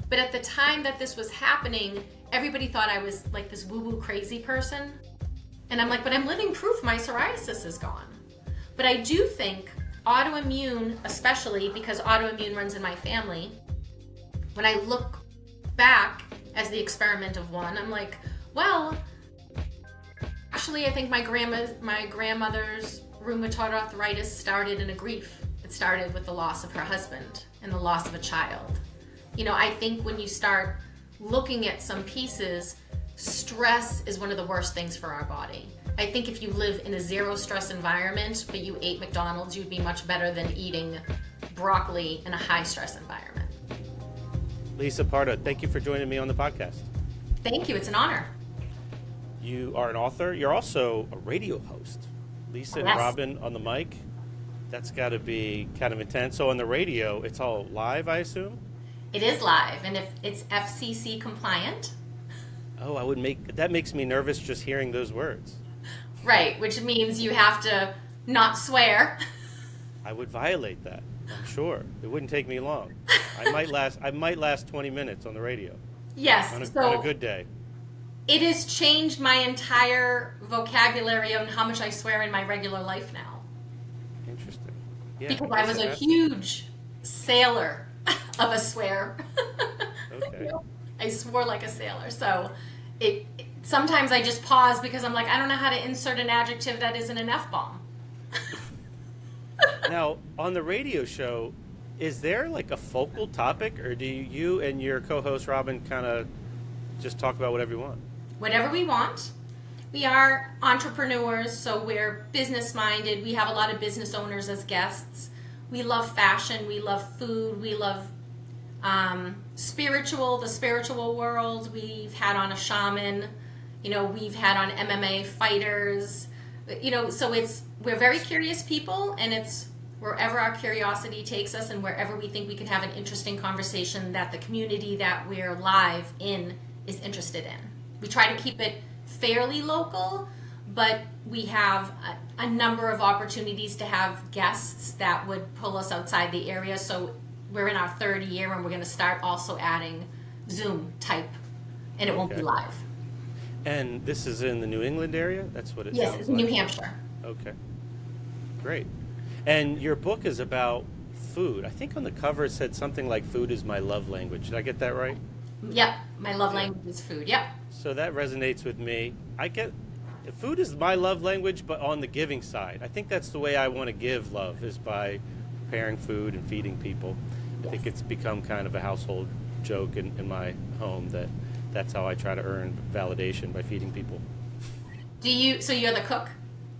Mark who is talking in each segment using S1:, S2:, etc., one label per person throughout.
S1: But at the time that this was happening, everybody thought I was like this woo-woo crazy person. And I'm like, but I'm living proof my psoriasis is gone. But I do think autoimmune, especially because autoimmune runs in my family, when I look back as the experiment of one, I'm like, well, actually I think my grandmother's rheumatoid arthritis started in a grief. It started with the loss of her husband and the loss of a child. You know, I think when you start looking at some pieces, stress is one of the worst things for our body. I think if you live in a zero stress environment, but you ate McDonald's, you'd be much better than eating broccoli in a high stress environment.
S2: Lisa Parda, thank you for joining me on the podcast.
S1: Thank you, it's an honor.
S2: You are an author. You're also a radio host. Lisa and Robin on the mic. That's got to be kind of intense. So on the radio, it's all live, I assume?
S1: It is live, and if it's FCC compliant.
S2: Oh, that makes me nervous just hearing those words.
S1: Right, which means you have to not swear.
S2: I would violate that, I'm sure. It wouldn't take me long. I might last 20 minutes on the radio.
S1: Yes.
S2: On a good day.
S1: It has changed my entire vocabulary on how much I swear in my regular life now.
S2: Interesting. Yeah,
S1: because I was a huge sailor of a swear.
S2: Okay.
S1: I swore like a sailor. So sometimes I just pause because I'm like, I don't know how to insert an adjective that isn't an F-bomb.
S2: Now, on the radio show, is there like a focal topic, or do you and your co-host Robin kind of just talk about whatever you want?
S1: Whatever we want. We are entrepreneurs, so we're business-minded. We have a lot of business owners as guests. We love fashion. We love food. We love the spiritual world. We've had on a shaman. You know, we've had on MMA fighters. You know, so we're very curious people, and it's wherever our curiosity takes us and wherever we think we can have an interesting conversation that the community that we're live in is interested in. We try to keep it fairly local, but we have a number of opportunities to have guests that would pull us outside the area. So we're in our third year, and we're going to start also adding Zoom type, and it won't be live.
S2: And this is in the New England area? That's what it
S1: Yes,
S2: sounds
S1: it's
S2: like.
S1: New Hampshire.
S2: Okay. Great. And your book is about food. I think on the cover it said something like food is my love language. Did I get that right?
S1: Yep. My love language is food. Yep.
S2: So that resonates with me. Food is my love language, but on the giving side. I think that's the way I want to give love, is by preparing food and feeding people. Yes. I think it's become kind of a household joke in my home that's how I try to earn validation, by feeding people.
S1: So you're the cook?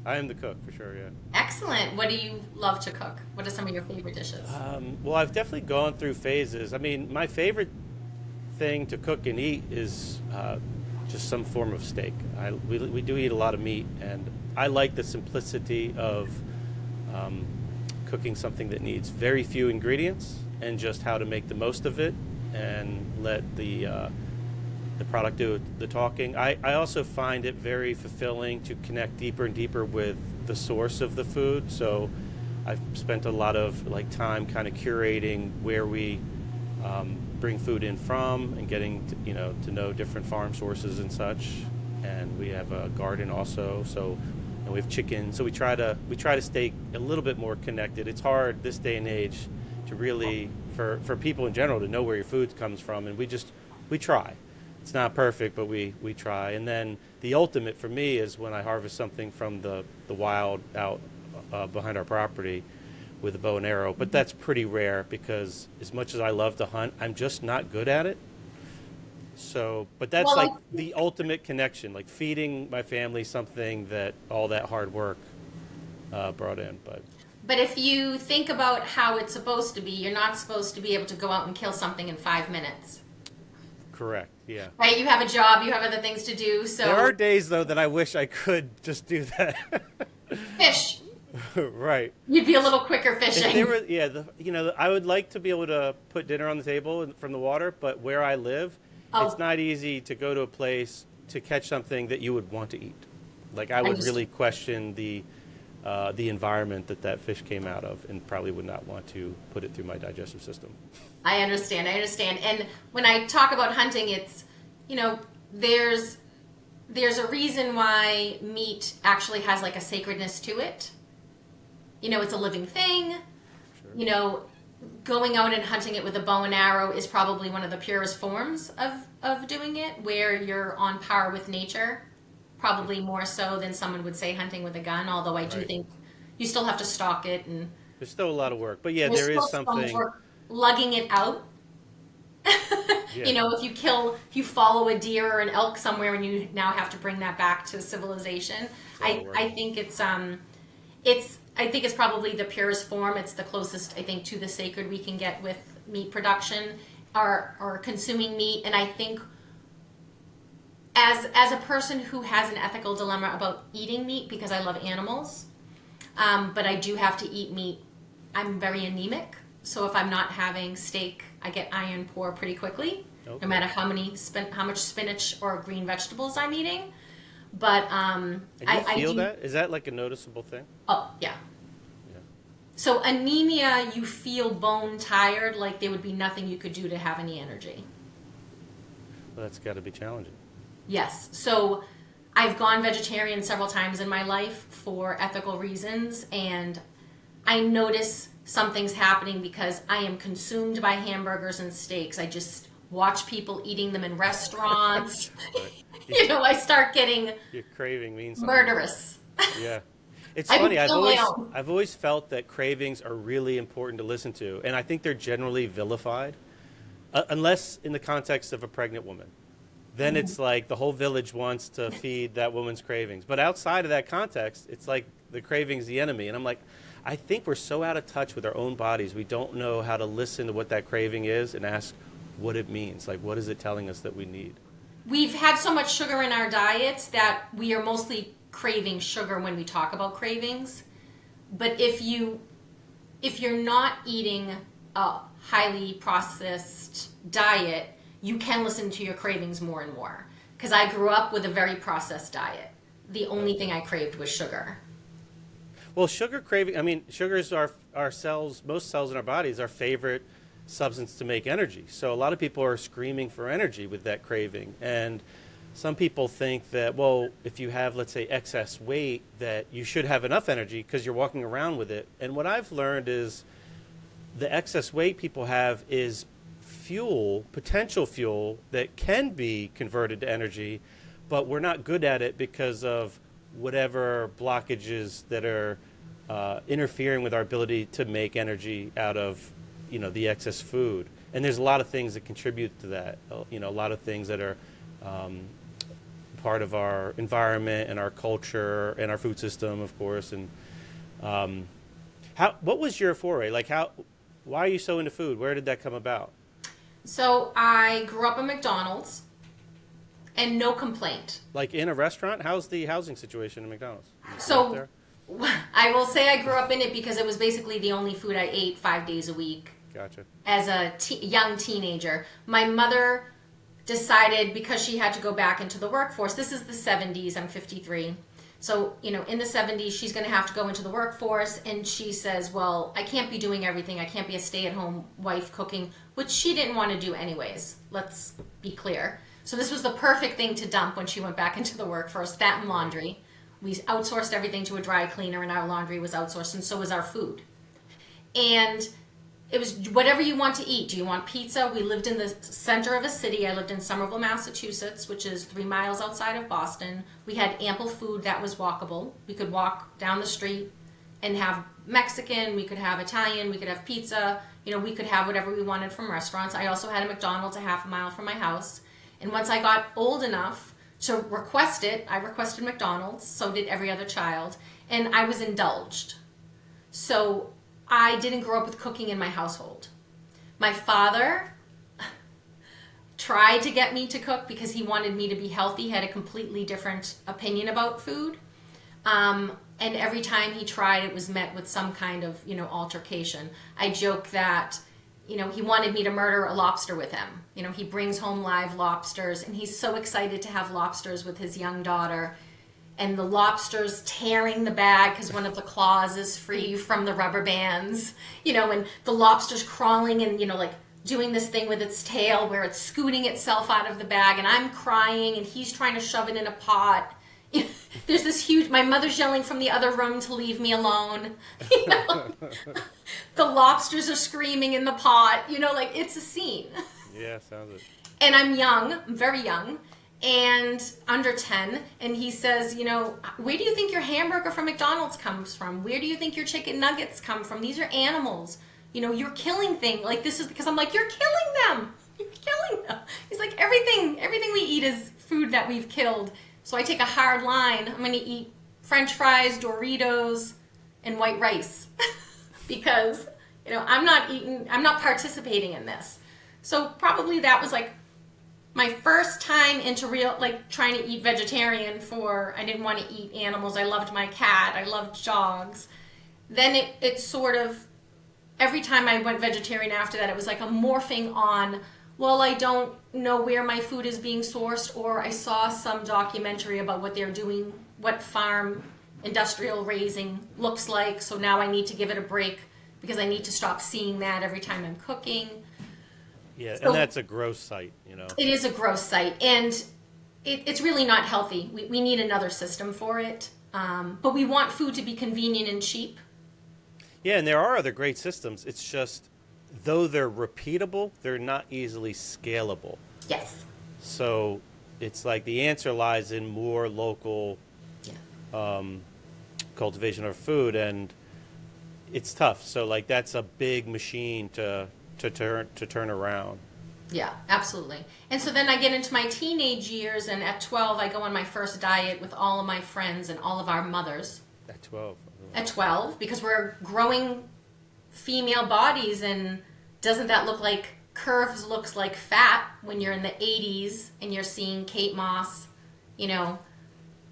S2: I am the cook, for sure, yeah.
S1: Excellent. What do you love to cook? What are some of your favorite dishes?
S2: Well, I've definitely gone through phases. I mean, my favorite thing to cook and eat is just some form of steak. We do eat a lot of meat, and I like the simplicity of cooking something that needs very few ingredients and just how to make the most of it and let the product do the talking. I also find it very fulfilling to connect deeper and deeper with the source of the food. So I've spent a lot of time kind of curating where we bring food in from, and getting to know different farm sources and such. And we have a garden also, and we have chicken. So we try to stay a little bit more connected. It's hard this day and age to really, for people in general, to know where your food comes from, and we try. It's not perfect, but we try. And then the ultimate for me is when I harvest something from the wild out behind our property with a bow and arrow. But that's pretty rare, because as much as I love to hunt, I'm just not good at it. So, but that's the ultimate connection, like feeding my family something that all that hard work brought in.
S1: But if you think about how it's supposed to be, you're not supposed to be able to go out and kill something in 5 minutes.
S2: Correct, yeah.
S1: Right, you have a job, you have other things to do, so...
S2: There are days, though, that I wish I could just do that.
S1: Fish.
S2: Right.
S1: You'd be a little quicker fishing.
S2: I would like to be able to put dinner on the table from the water, but where I live, it's not easy to go to a place to catch something that you would want to eat. I would really question the the environment that fish came out of, and probably would not want to put it through my digestive system.
S1: I understand. And when I talk about hunting, it's, there's a reason why meat actually has like a sacredness to it. It's a living thing.
S2: Sure.
S1: Going out and hunting it with a bow and arrow is probably one of the purest forms of doing it, where you're on par with nature, probably more so than someone would say hunting with a gun, although I do
S2: Right.
S1: think you still have to stalk it, and
S2: There's still a lot of work, but yeah,
S1: there's
S2: there
S1: still
S2: is
S1: so much
S2: something.
S1: work lugging it out.
S2: Yeah.
S1: If you follow a deer or an elk somewhere and you now have to bring that back to civilization,
S2: a lot of work.
S1: I think I think it's probably the purest form. It's the closest, I think, to the sacred we can get with meat production or consuming meat. And I think as a person who has an ethical dilemma about eating meat, because I love animals, but I do have to eat meat. I'm very anemic, so if I'm not having steak, I get iron poor pretty quickly,
S2: Okay.
S1: no matter how much spinach or green vegetables I'm eating. But
S2: And you
S1: I
S2: feel
S1: do.
S2: that? Is that like a noticeable thing?
S1: Oh yeah.
S2: Yeah.
S1: So anemia, you feel bone tired, like there would be nothing you could do to have any energy.
S2: Well, that's got to be challenging.
S1: Yes. So I've gone vegetarian several times in my life for ethical reasons, and I notice something's happening because I am consumed by hamburgers and steaks. I just watch people eating them in restaurants.
S2: Right.
S1: I start getting
S2: Your craving means something.
S1: murderous.
S2: Yeah. It's
S1: I would
S2: funny.
S1: kill my own.
S2: I've always felt that cravings are really important to listen to, and I think they're generally vilified, unless in the context of a pregnant woman. Then it's like the whole village wants to feed that woman's cravings. But outside of that context, it's like the craving's the enemy. And I'm like, I think we're so out of touch with our own bodies. We don't know how to listen to what that craving is and ask what it means. Like, what is it telling us that we need?
S1: We've had so much sugar in our diets that we are mostly craving sugar when we talk about cravings. But if you're not eating a highly processed diet, you can listen to your cravings more and more. Because I grew up with a very processed diet. The only thing I craved was sugar.
S2: Well, sugar craving, I mean, sugar is our cells, most cells in our bodies, our favorite substance to make energy. So a lot of people are screaming for energy with that craving. And some people think that, well, if you have, let's say, excess weight, that you should have enough energy because you're walking around with it. And what I've learned is the excess weight people have is fuel, potential fuel, that can be converted to energy, but we're not good at it because of whatever blockages that are interfering with our ability to make energy out of the excess food. And there's a lot of things that contribute to that. A lot of things that are part of our environment and our culture and our food system, of course. And what was your foray? Like, why are you so into food? Where did that come about?
S1: So I grew up in McDonald's, and no complaint.
S2: Like in a restaurant? How's the housing situation in McDonald's?
S1: So
S2: There?
S1: I will say I grew up in it because it was basically the only food I ate 5 days a week
S2: Gotcha.
S1: as a young teenager. My mother decided, because she had to go back into the workforce, this is the 70s, I'm 53. So, in the 70s, she's going to have to go into the workforce, and she says, well, I can't be doing everything. I can't be a stay-at-home wife cooking, which she didn't want to do anyways. Let's be clear. So this was the perfect thing to dump when she went back into the workforce, that and laundry. We outsourced everything to a dry cleaner, and our laundry was outsourced, and so was our food. And it was whatever you want to eat. Do you want pizza? We lived in the center of a city. I lived in Somerville, Massachusetts, which is 3 miles outside of Boston. We had ample food that was walkable. We could walk down the street and have Mexican. We could have Italian. We could have pizza. We could have whatever we wanted from restaurants. I also had a McDonald's a half a mile from my house. And once I got old enough to request it, I requested McDonald's. So did every other child. And I was indulged. So I didn't grow up with cooking in my household. My father tried to get me to cook because he wanted me to be healthy. He had a completely different opinion about food. And every time he tried, it was met with some kind of, altercation. I joke that, he wanted me to murder a lobster with him. He brings home live lobsters, and he's so excited to have lobsters with his young daughter. and the lobster's tearing the bag because one of the claws is free from the rubber bands, and the lobster's crawling and, like doing this thing with its tail where it's scooting itself out of the bag, and I'm crying and he's trying to shove it in a pot. There's this huge, my mother's yelling from the other room to leave me alone. The lobsters are screaming in the pot, like it's a scene.
S2: Yeah, sounds it.
S1: And I'm young, I'm very young, and under 10, and he says, where do you think your hamburger from McDonald's comes from? Where do you think your chicken nuggets come from? These are animals. You're killing things. Like, this is because I'm like, you're killing them. You're killing them. He's like, everything we eat is food that we've killed. So I take a hard line. I'm going to eat French fries, Doritos, and white rice because, I'm not participating in this. So probably that was like my first time into trying to eat vegetarian I didn't want to eat animals. I loved my cat. I loved dogs. Then it sort of, every time I went vegetarian after that, it was like a morphing on, well, I don't know where my food is being sourced, or I saw some documentary about what they're doing, what farm industrial raising looks like, so now I need to give it a break because I need to stop seeing that every time I'm cooking.
S2: Yeah,
S1: So,
S2: and that's a gross sight,
S1: it is a gross sight, and it's really not healthy. We need another system for it, but we want food to be convenient and cheap.
S2: Yeah, and there are other great systems. It's just, though they're repeatable, they're not easily scalable.
S1: Yes.
S2: So it's like the answer lies in more local cultivation of food, and it's tough. So like that's a big machine to turn around.
S1: Yeah, absolutely. And so then I get into my teenage years, and at 12 I go on my first diet with all of my friends and all of our mothers.
S2: At 12.
S1: At 12, because we're growing female bodies, and doesn't that look like curves looks like fat when you're in the 80s and you're seeing Kate Moss,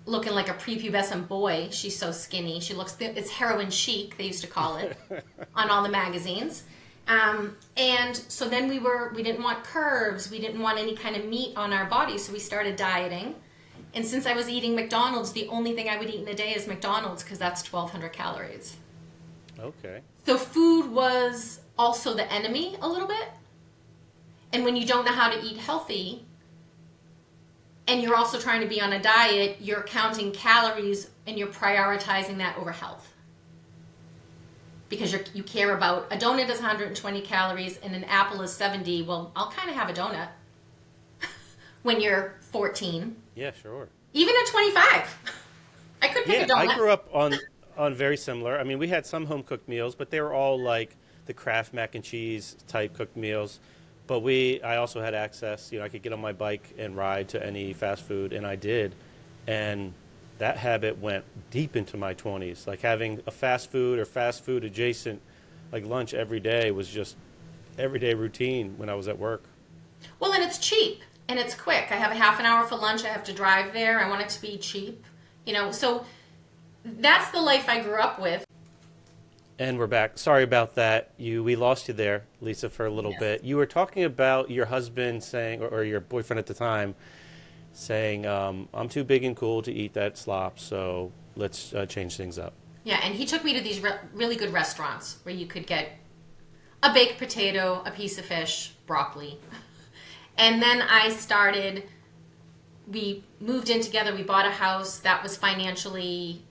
S1: looking like a prepubescent boy. She's so skinny. It's heroin chic, they used to call it, on all the magazines. And so then we didn't want curves. We didn't want any kind of meat on our bodies, so we started dieting. And since I was eating McDonald's, the only thing I would eat in a day is McDonald's because that's 1,200 calories.
S2: Okay.
S1: So food was also the enemy a little bit. And when you don't know how to eat healthy, and you're also trying to be on a diet, you're counting calories and you're prioritizing that over health. Because you care about, a donut is 120 calories and an apple is 70. Well, I'll kind of have a donut when you're 14.
S2: Yeah, sure.
S1: Even at 25. I could pick a donut.
S2: I grew up on very similar. I mean, we had some home-cooked meals, but they were all like the Kraft mac and cheese type cooked meals. But I also had access, I could get on my bike and ride to any fast food, and I did. And that habit went deep into my 20s. Like having a fast food or fast food adjacent, like lunch every day was just everyday routine when I was at work.
S1: Well, and it's cheap and it's quick. I have a half an hour for lunch. I have to drive there. I want it to be cheap, so that's the life I grew up with.
S2: And we're back. Sorry about that. We lost you there, Lisa, for a little bit. You were talking about your husband saying, or your boyfriend at the time, saying, I'm too big and cool to eat that slop, so let's change things up.
S1: Yeah, and he took me to these really good restaurants where you could get a baked potato, a piece of fish, broccoli. And then we moved in together, we bought a house that was financially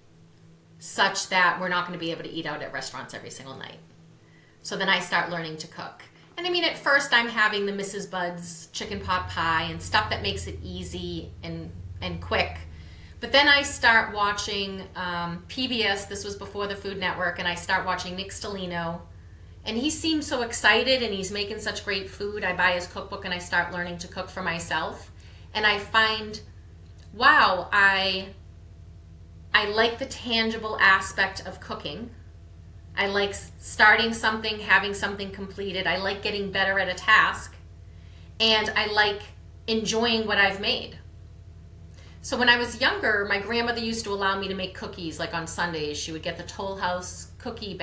S1: such that we're not going to be able to eat out at restaurants every single night. So then I start learning to cook. And I mean, at first I'm having the Mrs. Bud's chicken pot pie and stuff that makes it easy and quick. But then I start watching PBS, this was before the Food Network, and I start watching Nick Stellino. And he seems so excited and he's making such great food. I buy his cookbook and I start learning to cook for myself. And I find, wow, I like the tangible aspect of cooking. I like starting something, having something completed. I like getting better at a task. And I like enjoying what I've made. So when I was younger, my grandmother used to allow me to make cookies. Like on Sundays, she would get the Toll House cookie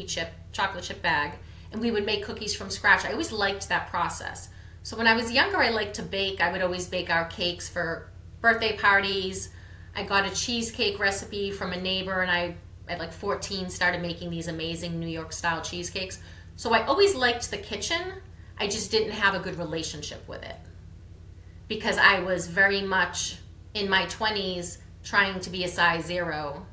S1: chip, chocolate chip bag, and we would make cookies from scratch. I always liked that process. So when I was younger, I liked to bake. I would always bake our cakes for birthday parties. I got a cheesecake recipe from a neighbor, and I, at like 14, started making these amazing New York style cheesecakes. So I always liked the kitchen. I just didn't have a good relationship with it because I was very much in my 20s trying to be a size 0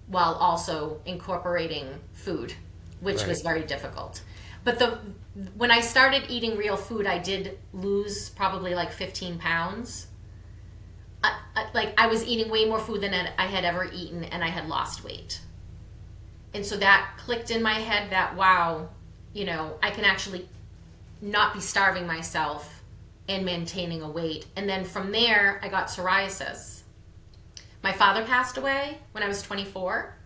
S1: while also incorporating food, which was very difficult. But when I started eating real food, I did lose probably like 15 pounds. I was eating way more food than I had ever eaten, and I had lost weight. And so that clicked in my head that, wow, you know, I can actually not be starving myself and maintaining a weight. And then from there, I got psoriasis. My father passed away when I was 24,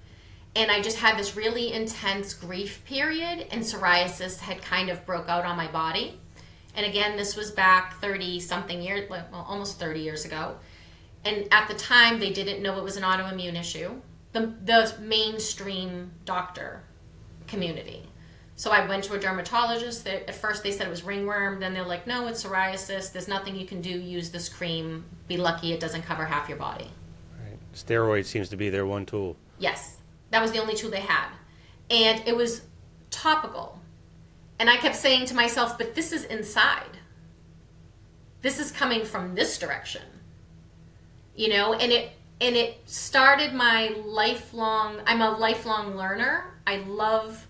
S1: and I just had this really intense grief period, and psoriasis had kind of broke out on my body. And again, this was back 30-something years, well, almost 30 years ago. And at the time, they didn't know it was an autoimmune issue, the mainstream doctor community. So I went to a dermatologist. At first, they said it was ringworm. Then they're like, no, it's psoriasis. There's nothing you can do. Use this cream. Be lucky it doesn't cover half your body.
S2: Right. Steroid seems to be their one tool.
S1: Yes. That was the only tool they had. And it was topical. And I kept saying to myself, but this is inside. This is coming from this direction. You know, and it started my lifelong, I'm a lifelong learner. I love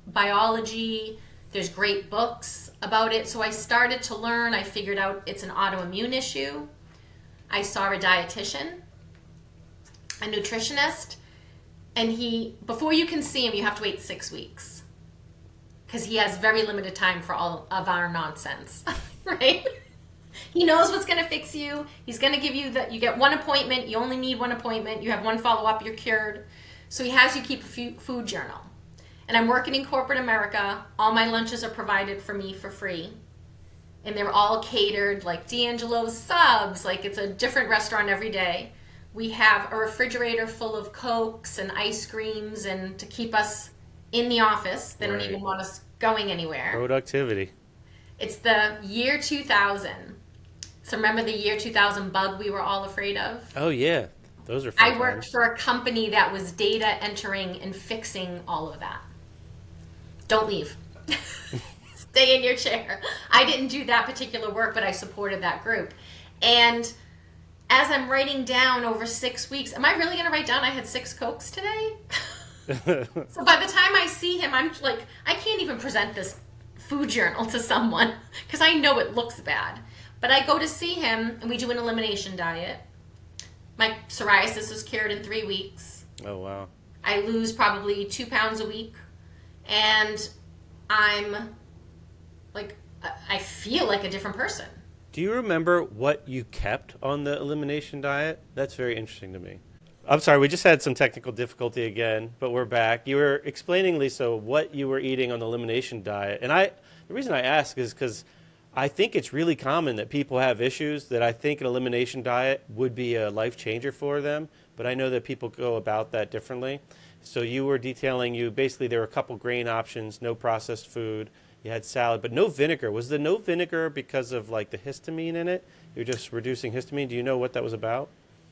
S1: biology. There's great books about it. So I started to learn. I figured out it's an autoimmune issue. I saw a dietitian, a nutritionist, and before you can see him, you have to wait 6 weeks because he has very limited time for all of our nonsense, right? He knows what's going to fix you. He's going to give you you get one appointment. You only need one appointment. You have one follow-up. You're cured. So he has you keep a food journal. And I'm working in corporate America. All my lunches are provided for me for free. And they're all catered like D'Angelo's Subs. Like it's a different restaurant every day. We have a refrigerator full of Cokes and ice creams and to keep us in the office. They don't even want us going anywhere.
S2: Productivity.
S1: It's the year 2000. So remember the year 2000 bug we were all afraid of?
S2: Oh, yeah. Those are fun
S1: I worked
S2: times.
S1: for a company that was data entering and fixing all of that. Don't leave. Stay in your chair. I didn't do that particular work, but I supported that group. And as I'm writing down over 6 weeks, am I really going to write down I had 6 Cokes today? So by the time I see him, I'm like, I can't even present this food journal to someone because I know it looks bad. But I go to see him, and we do an elimination diet. My psoriasis is cured in 3 weeks.
S2: Oh, wow.
S1: I lose probably 2 pounds a week. And I'm like, I feel like a different person.
S2: Do you remember what you kept on the elimination diet? That's very interesting to me. I'm sorry, we just had some technical difficulty again, but we're back. You were explaining, Lisa, what you were eating on the elimination diet. And the reason I ask is because I think it's really common that people have issues that I think an elimination diet would be a life changer for them, but I know that people go about that differently. So you were detailing basically there were a couple grain options, no processed food, you had salad, but no vinegar. Was the no vinegar because of like the histamine in it? You're just reducing histamine. Do you know what that was about?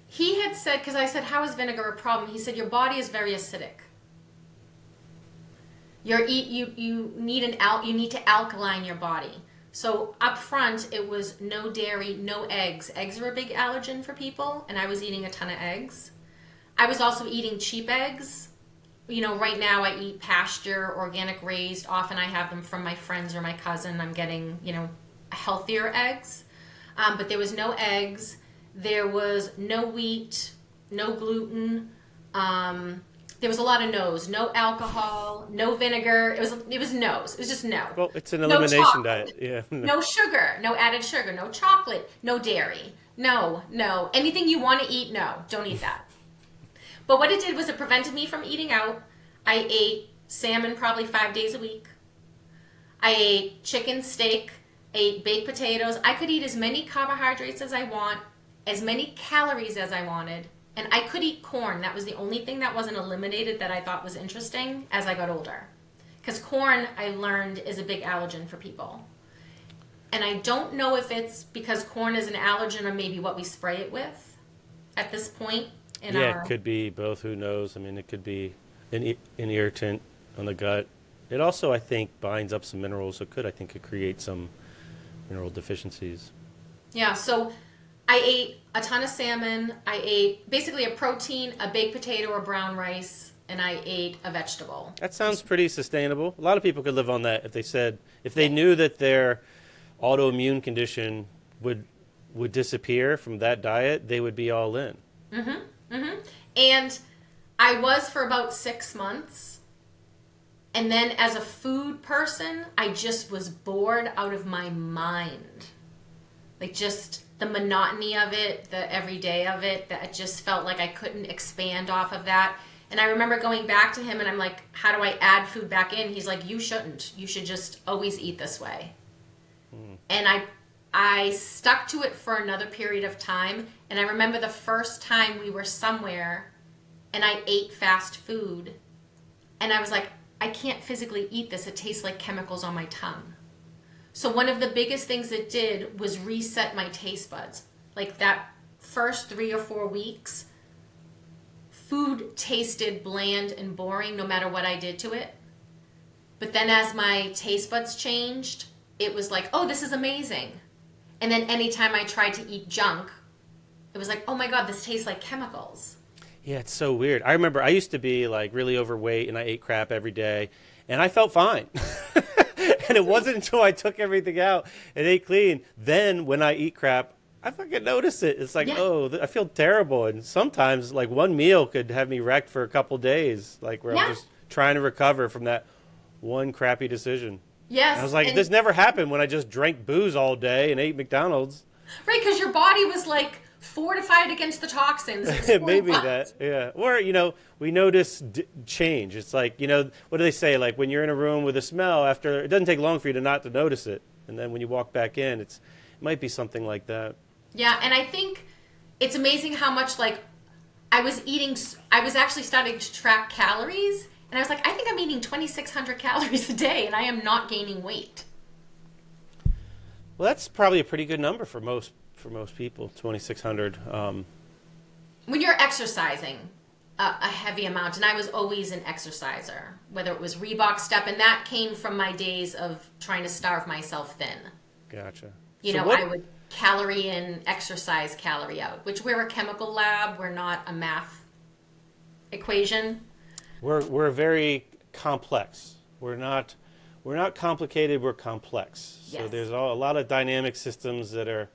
S1: He had said, because I said, how is vinegar a problem? He said, your body is very acidic. You need to alkaline your body. So up front, it was no dairy, no eggs. Eggs are a big allergen for people, and I was eating a ton of eggs. I was also eating cheap eggs. You know, right now I eat pasture, organic raised. Often I have them from my friends or my cousin. I'm getting, healthier eggs. But there was no eggs. There was no wheat, no gluten. There was a lot of no's. No alcohol, no vinegar. It was no's. It was just no.
S2: Well, it's an elimination diet. Yeah.
S1: No sugar, no added sugar, no chocolate, no dairy. No. Anything you want to eat, no. Don't eat that. But what it did was it prevented me from eating out. I ate salmon probably 5 days a week. I ate chicken, steak, ate baked potatoes. I could eat as many carbohydrates as I want, as many calories as I wanted. And I could eat corn. That was the only thing that wasn't eliminated that I thought was interesting as I got older. Because corn, I learned, is a big allergen for people. And I don't know if it's because corn is an allergen or maybe what we spray it with. at this point in
S2: Yeah,
S1: our...
S2: it could be both. Who knows? I mean, it could be an irritant on the gut. It also, I think, binds up some minerals. So I think, could create some mineral deficiencies.
S1: Yeah, so I ate a ton of salmon. I ate basically a protein, a baked potato or brown rice, and I ate a vegetable.
S2: That sounds pretty sustainable. A lot of people could live on that if they knew that their autoimmune condition would disappear from that diet, they would be all in.
S1: And I was for about 6 months. And then as a food person, I just was bored out of my mind. Like just the monotony of it, the everyday of it, that it just felt like I couldn't expand off of that. And I remember going back to him and I'm like, how do I add food back in? He's like, you shouldn't. You should just always eat this way. And I stuck to it for another period of time. And I remember the first time we were somewhere and I ate fast food. And I was like, I can't physically eat this. It tastes like chemicals on my tongue. So one of the biggest things it did was reset my taste buds. Like that first 3 or 4 weeks, food tasted bland and boring no matter what I did to it. But then as my taste buds changed, it was like, oh, this is amazing. And then anytime I tried to eat junk, it was like, oh my God, this tastes like chemicals.
S2: Yeah, it's so weird. I remember I used to be like really overweight and I ate crap every day and I felt fine. And it wasn't until I took everything out and ate clean, then when I eat crap, I fucking notice it. It's like, I feel terrible. And sometimes like one meal could have me wrecked for a couple days, like where I'm just trying to recover from that one crappy decision.
S1: Yes.
S2: And I was like, this never happened when I just drank booze all day and ate McDonald's.
S1: Right, because your body was like fortified against the toxins.
S2: Maybe that, yeah. Or, we notice change. It's like, what do they say? Like when you're in a room with a smell, after it doesn't take long for you not to notice it. And then when you walk back in, it might be something like that.
S1: Yeah, and I think it's amazing how much like I was actually starting to track calories. And I was like, I think I'm eating 2,600 calories a day and I am not gaining weight.
S2: Well, that's probably a pretty good number for most people, 2,600.
S1: When you're exercising a heavy amount, and I was always an exerciser, whether it was Reebok Step, and that came from my days of trying to starve myself thin.
S2: Gotcha.
S1: I would calorie in, exercise, calorie out, which we're a chemical lab. We're not a math equation.
S2: We're very complex. We're not complicated. We're complex.
S1: Yes.
S2: So there's a lot of dynamic systems that are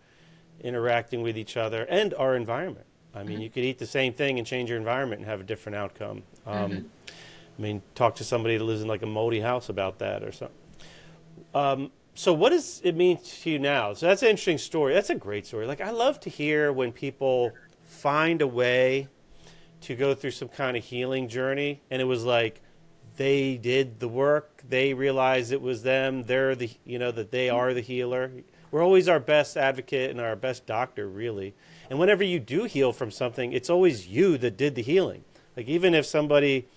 S2: interacting with each other and our environment. I mean, you could eat the same thing and change your environment and have a different outcome. Talk to somebody that lives in like a moldy house about that or something. So what does it mean to you now? So that's an interesting story. That's a great story. Like I love to hear when people find a way to go through some kind of healing journey, and it was like they did the work, they realized it was them, they're the that they are the healer. We're always our best advocate and our best doctor, really. And whenever you do heal from something, it's always you that did the healing. Like even if somebody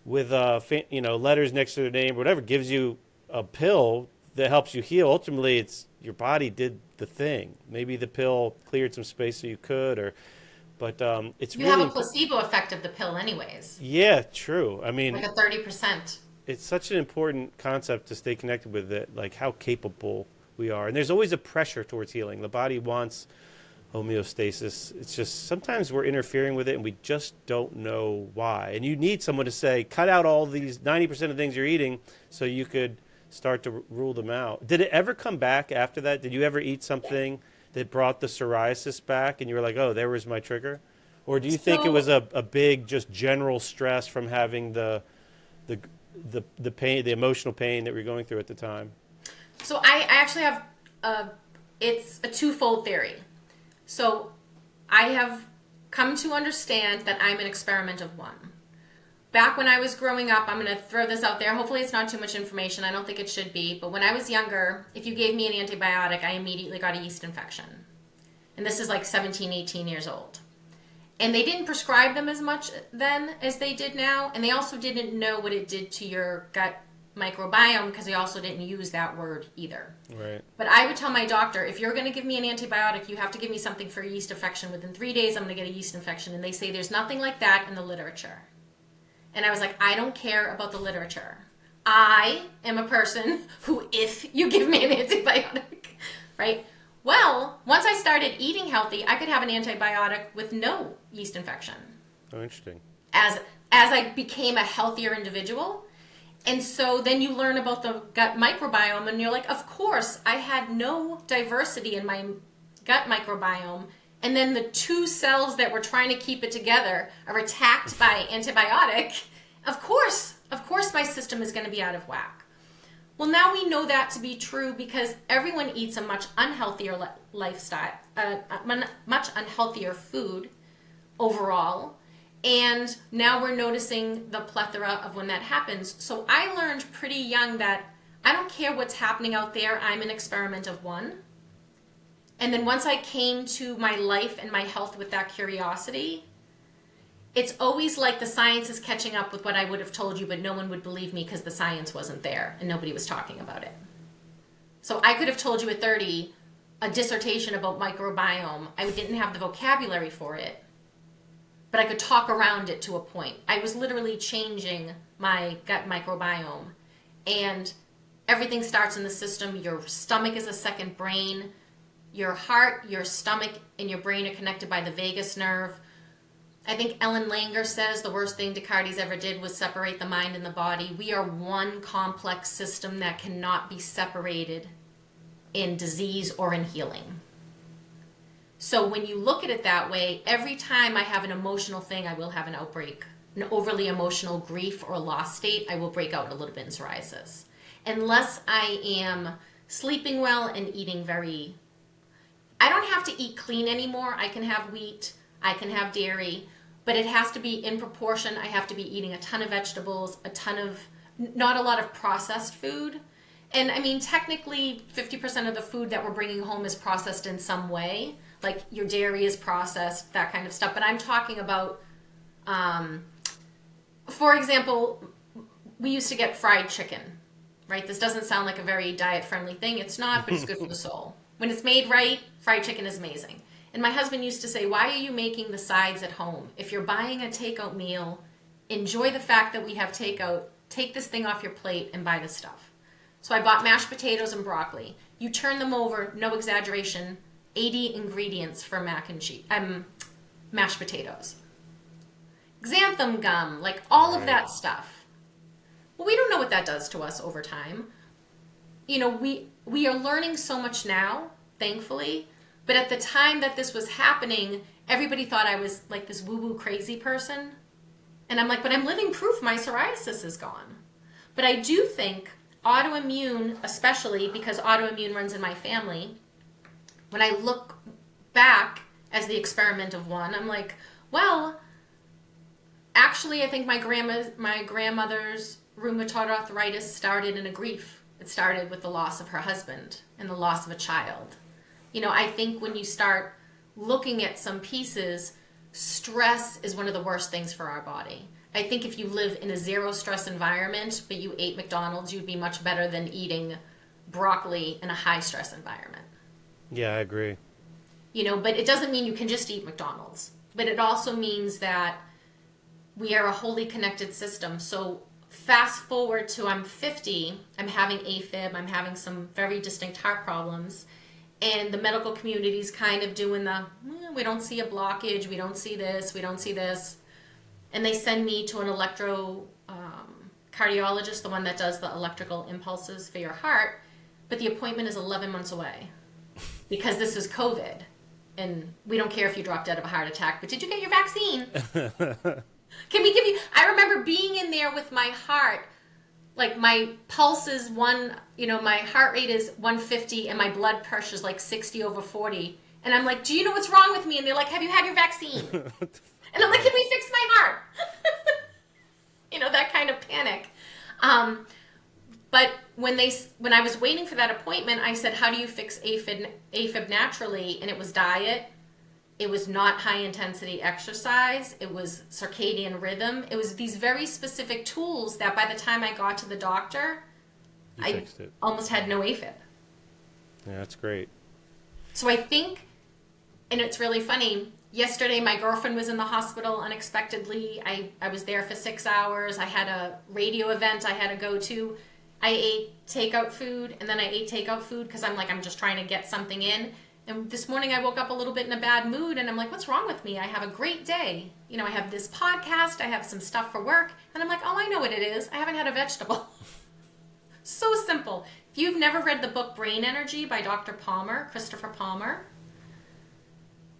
S2: with letters next to their name or whatever gives you a pill that helps you heal, ultimately it's your body did the thing. Maybe the pill cleared some space so you could, but it's
S1: you
S2: really...
S1: have a placebo effect of the pill anyways.
S2: Yeah, true. I mean...
S1: like a 30%.
S2: It's such an important concept to stay connected with it, like how capable we are. And there's always a pressure towards healing. The body wants homeostasis. It's just sometimes we're interfering with it and we just don't know why. And you need someone to say, cut out all these 90% of things you're eating so you could start to rule them out. Did it ever come back after that? Did you ever eat something that brought the psoriasis back and you were like, oh, there was my trigger? Or do you think it was a big just general stress from having the pain, the emotional pain that we're going through at the time?
S1: So I actually have it's a twofold theory. So I have come to understand that I'm an experiment of one. Back when I was growing up, I'm going to throw this out there. Hopefully it's not too much information. I don't think it should be. But when I was younger, if you gave me an antibiotic, I immediately got a yeast infection. And this is like 17, 18 years old. And they didn't prescribe them as much then as they did now. And they also didn't know what it did to your gut microbiome because we also didn't use that word either.
S2: Right.
S1: But I would tell my doctor, if you're going to give me an antibiotic, you have to give me something for a yeast infection. Within 3 days, I'm going to get a yeast infection. And they say there's nothing like that in the literature. And I was like, I don't care about the literature. I am a person who, if you give me an antibiotic, right? Well, once I started eating healthy, I could have an antibiotic with no yeast infection.
S2: Oh, interesting.
S1: As I became a healthier individual. And so then you learn about the gut microbiome and you're like, of course, I had no diversity in my gut microbiome. And then the 2 cells that were trying to keep it together are attacked by antibiotic. Of course my system is going to be out of whack. Well, now we know that to be true because everyone eats a much unhealthier lifestyle, much unhealthier food overall. And now we're noticing the plethora of when that happens. So I learned pretty young that I don't care what's happening out there. I'm an experiment of one. And then once I came to my life and my health with that curiosity, it's always like the science is catching up with what I would have told you, but no one would believe me because the science wasn't there and nobody was talking about it. So I could have told you at 30 a dissertation about microbiome. I didn't have the vocabulary for it, but I could talk around it to a point. I was literally changing my gut microbiome. And everything starts in the system. Your stomach is a second brain. Your heart, your stomach, and your brain are connected by the vagus nerve. I think Ellen Langer says the worst thing Descartes ever did was separate the mind and the body. We are one complex system that cannot be separated in disease or in healing. So when you look at it that way, every time I have an emotional thing, I will have an outbreak. An overly emotional grief or loss state, I will break out a little bit in psoriasis. Unless I am sleeping well and eating I don't have to eat clean anymore. I can have wheat, I can have dairy, but it has to be in proportion. I have to be eating a ton of vegetables, not a lot of processed food. And I mean, technically 50% of the food that we're bringing home is processed in some way. Like your dairy is processed, that kind of stuff. But I'm talking about, for example, we used to get fried chicken, right? This doesn't sound like a very diet-friendly thing. It's not, but it's good for the soul. When it's made right, fried chicken is amazing. And my husband used to say, why are you making the sides at home? If you're buying a takeout meal, enjoy the fact that we have takeout. Take this thing off your plate and buy the stuff. So I bought mashed potatoes and broccoli. You turn them over, no exaggeration, 80 ingredients for mashed potatoes. Xanthan gum, like all of that stuff. Well, we don't know what that does to us over time. You know, we are learning so much now, thankfully, but at the time that this was happening, everybody thought I was like this woo-woo crazy person. And I'm like, but I'm living proof my psoriasis is gone. But I do think autoimmune, especially because autoimmune runs in my family, when I look back as the experiment of one, I'm like, well, actually I think my grandmother's rheumatoid arthritis started in a grief. It started with the loss of her husband and the loss of a child. You know, I think when you start looking at some pieces, stress is one of the worst things for our body. I think if you live in a zero stress environment, but you ate McDonald's, you'd be much better than eating broccoli in a high stress environment.
S2: Yeah, I agree.
S1: You know, but it doesn't mean you can just eat McDonald's. But it also means that we are a wholly connected system. So fast forward to I'm 50, I'm having AFib, I'm having some very distinct heart problems, and the medical community's kind of doing we don't see a blockage, we don't see this, we don't see this. And they send me to an cardiologist, the one that does the electrical impulses for your heart, but the appointment is 11 months away because this is COVID. And we don't care if you dropped dead of a heart attack, but did you get your vaccine? Can we give you... I remember being in there with my heart, like my pulse is my heart rate is 150 and my blood pressure is like 60/40. And I'm like, do you know what's wrong with me? And they're like, have you had your vaccine? And I'm like, can we fix my heart? That kind of panic. But when I was waiting for that appointment, I said, how do you fix AFib naturally? And it was diet. It was not high intensity exercise. It was circadian rhythm. It was these very specific tools that by the time I got to the doctor, I
S2: fixed it.
S1: almost had no AFib.
S2: Yeah, that's great.
S1: So I think, and it's really funny, yesterday my girlfriend was in the hospital unexpectedly. I was there for 6 hours. I had a radio event I had to go to. I ate takeout food, and then I ate takeout food because I'm just trying to get something in. And this morning I woke up a little bit in a bad mood, and I'm like, what's wrong with me? I have a great day. You know, I have this podcast, I have some stuff for work, and I'm like, oh, I know what it is. I haven't had a vegetable. So simple. If you've never read the book Brain Energy by Dr. Christopher Palmer,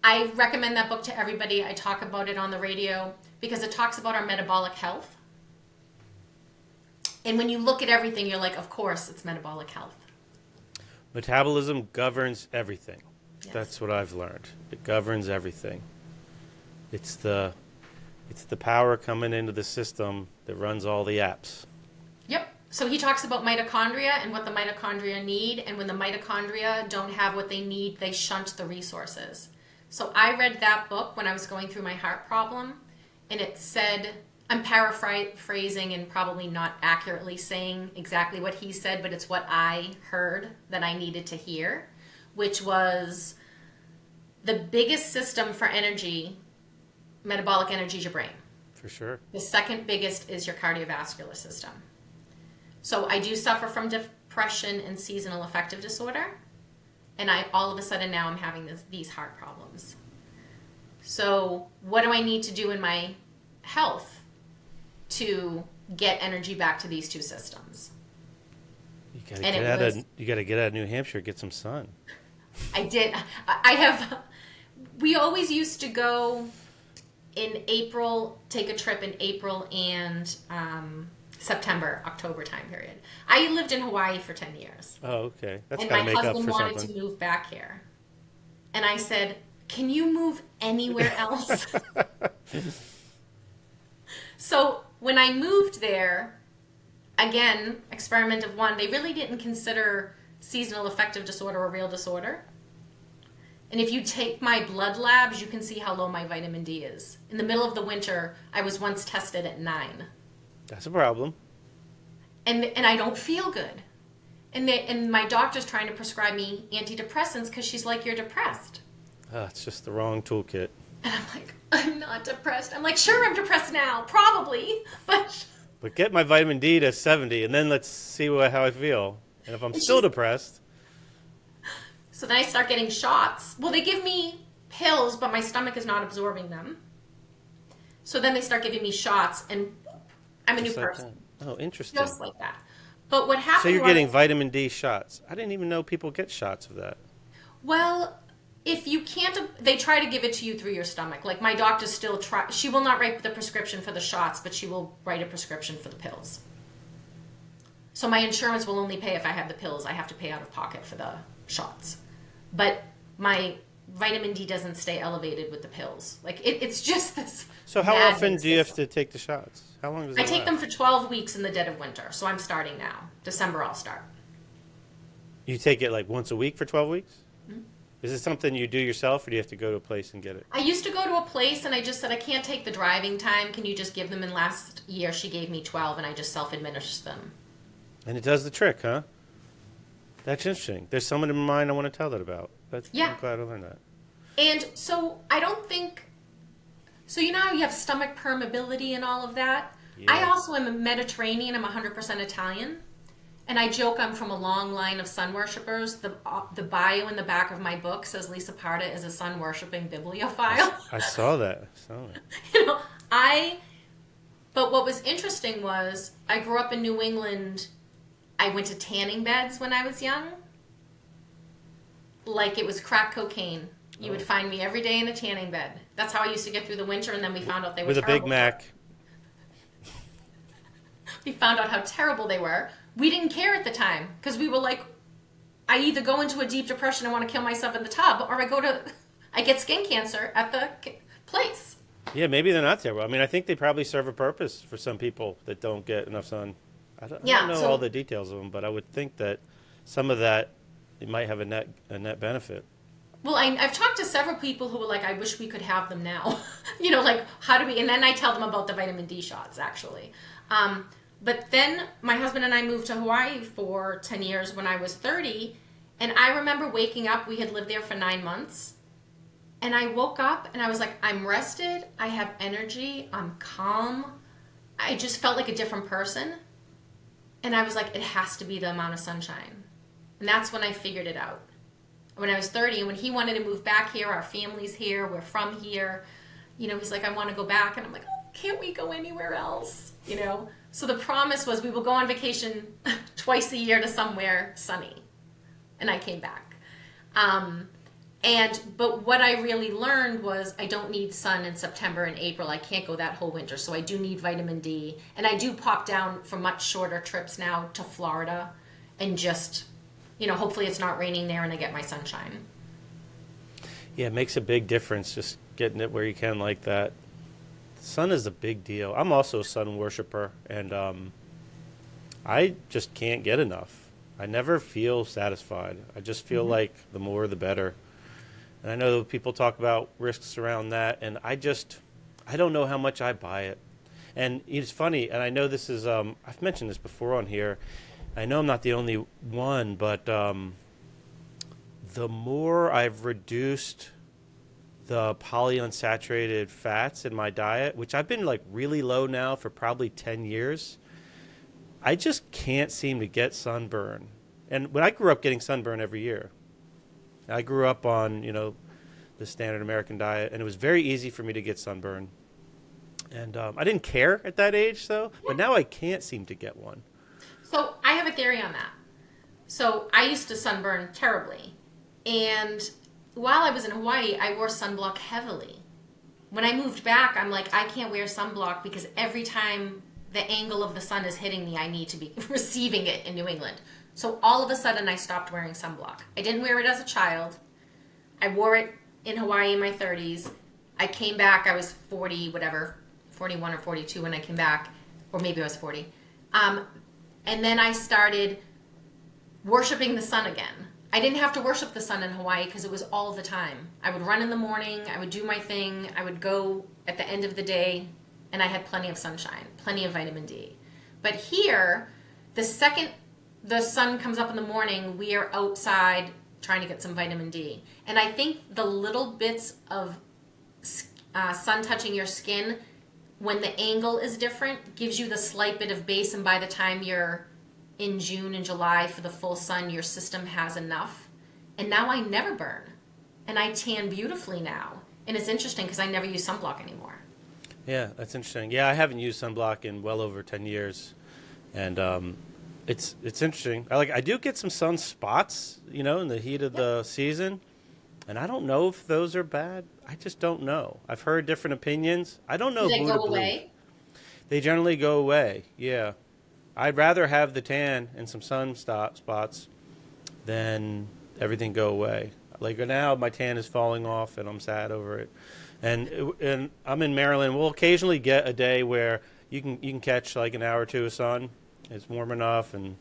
S1: I recommend that book to everybody. I talk about it on the radio because it talks about our metabolic health. And when you look at everything, you're like, of course, it's metabolic health.
S2: Metabolism governs everything.
S1: Yes.
S2: That's what I've learned. It governs everything. It's the power coming into the system that runs all the apps.
S1: Yep. So he talks about mitochondria and what the mitochondria need. And when the mitochondria don't have what they need, they shunt the resources. So I read that book when I was going through my heart problem. And it said, I'm paraphrasing and probably not accurately saying exactly what he said, but it's what I heard that I needed to hear, which was the biggest system for energy, metabolic energy, is your brain.
S2: For sure.
S1: The second biggest is your cardiovascular system. So I do suffer from depression and seasonal affective disorder, and all of a sudden now I'm having these heart problems. So what do I need to do in my health to get energy back to these two systems?
S2: You gotta get out of New Hampshire, get some sun.
S1: I did. We always used to go in April, take a trip in April and September, October time period. I lived in Hawaii for 10 years.
S2: Oh, okay. That's
S1: and
S2: gotta
S1: my
S2: make up
S1: husband
S2: for
S1: wanted
S2: something.
S1: to move back here. And I said, can you move anywhere else? So when I moved there, again, experiment of one, they really didn't consider seasonal affective disorder a real disorder. And if you take my blood labs, you can see how low my vitamin D is. In the middle of the winter, I was once tested at 9.
S2: That's a problem.
S1: And I don't feel good. And my doctor's trying to prescribe me antidepressants because she's like, you're depressed.
S2: It's just the wrong toolkit.
S1: And I'm like, I'm not depressed. I'm like, sure, I'm depressed now, probably, but
S2: get my vitamin D to 70, and then let's see how I feel. And if I'm still depressed.
S1: So then I start getting shots. Well, they give me pills, but my stomach is not absorbing them. So then they start giving me shots, and I'm a new person.
S2: Oh, interesting.
S1: Just like that. But what happened?
S2: So you're getting vitamin D shots. I didn't even know people get shots of that.
S1: Well, if you can't, they try to give it to you through your stomach. Like my doctor still she will not write the prescription for the shots, but she will write a prescription for the pills. So my insurance will only pay if I have the pills. I have to pay out of pocket for the shots. But my vitamin D doesn't stay elevated with the pills. Like it's just this.
S2: So how often do you have to take the shots? How long does it
S1: I take
S2: last?
S1: them for 12 weeks in the dead of winter. So I'm starting now. December I'll start.
S2: You take it like once a week for 12 weeks?
S1: Mm-hmm.
S2: Is it something you do yourself, or do you have to go to a place and get it?
S1: I used to go to a place and I just said, I can't take the driving time. Can you just give them? And last year she gave me 12 and I just self-administered them.
S2: And it does the trick, huh? That's interesting. There's someone in mind I want to tell that about.
S1: Yeah.
S2: I'm glad I learned that.
S1: And so I don't think, so you know how you have stomach permeability and all of that?
S2: Yeah.
S1: I also am a Mediterranean. I'm 100% Italian. And I joke I'm from a long line of sun worshippers. The bio in the back of my book says Lisa Parda is a sun worshipping bibliophile.
S2: I saw that.
S1: You know, but what was interesting was I grew up in New England. I went to tanning beds when I was young. Like it was crack cocaine. You would find me every day in a tanning bed. That's how I used to get through the winter, and then we found out they were terrible.
S2: With a Big Mac.
S1: We found out how terrible they were. We didn't care at the time because we were like, I either go into a deep depression and want to kill myself in the tub, or I get skin cancer at the place.
S2: Yeah, maybe they're not terrible. I mean, I think they probably serve a purpose for some people that don't get enough sun. I don't know all the details of them, but I would think that some of that, it might have a net benefit.
S1: Well, I've talked to several people who were like, I wish we could have them now. You know, like, how do we... And then I tell them about the vitamin D shots, actually. But then my husband and I moved to Hawaii for 10 years when I was 30. And I remember waking up, we had lived there for 9 months. And I woke up and I was like, I'm rested, I have energy, I'm calm. I just felt like a different person. And I was like, it has to be the amount of sunshine. And that's when I figured it out. When I was 30, and when he wanted to move back here, our family's here, we're from here, he's like, I want to go back. And I'm like, oh, can't we go anywhere else? So the promise was we will go on vacation twice a year to somewhere sunny. And I came back. But what I really learned was I don't need sun in September and April. I can't go that whole winter. So I do need vitamin D. And I do pop down for much shorter trips now to Florida and just, hopefully it's not raining there and I get my sunshine.
S2: Yeah, it makes a big difference just getting it where you can like that. Sun is a big deal. I'm also a sun worshiper, and I just can't get enough. I never feel satisfied. I just feel like the more the better. And I know people talk about risks around that, and I don't know how much I buy it. And it's funny, and I know this is, I've mentioned this before on here. I know I'm not the only one, but the more I've reduced the polyunsaturated fats in my diet, which I've been like really low now for probably 10 years, I just can't seem to get sunburn. And when I grew up getting sunburn every year, I grew up on, the standard American diet, and it was very easy for me to get sunburn. And I didn't care at that age, though, but now I can't seem to get one.
S1: So I have a theory on that. So I used to sunburn terribly. And while I was in Hawaii, I wore sunblock heavily. When I moved back, I'm like, I can't wear sunblock because every time the angle of the sun is hitting me, I need to be receiving it in New England. So all of a sudden, I stopped wearing sunblock. I didn't wear it as a child. I wore it in Hawaii in my 30s. I came back, I was 41 or 42 when I came back, or maybe I was 40. And then I started worshiping the sun again. I didn't have to worship the sun in Hawaii because it was all the time. I would run in the morning, I would do my thing, I would go at the end of the day, and I had plenty of sunshine, plenty of vitamin D. But here, the second the sun comes up in the morning, we are outside trying to get some vitamin D. And I think the little bits of sun touching your skin, when the angle is different, gives you the slight bit of base, and by the time you're in June and July for the full sun, your system has enough. And now I never burn. And I tan beautifully now. And it's interesting because I never use sunblock anymore.
S2: Yeah, that's interesting. Yeah, I haven't used sunblock in well over 10 years. And it's interesting. I do get some sun spots, in the heat of the season. And I don't know if those are bad. I just don't know. I've heard different opinions. I don't know.
S1: Do they go away?
S2: They generally go away, yeah. I'd rather have the tan and some sun spots than everything go away. Like now, my tan is falling off, and I'm sad over it. And I'm in Maryland. We'll occasionally get a day where you can catch like an hour or two of sun. It's warm enough, and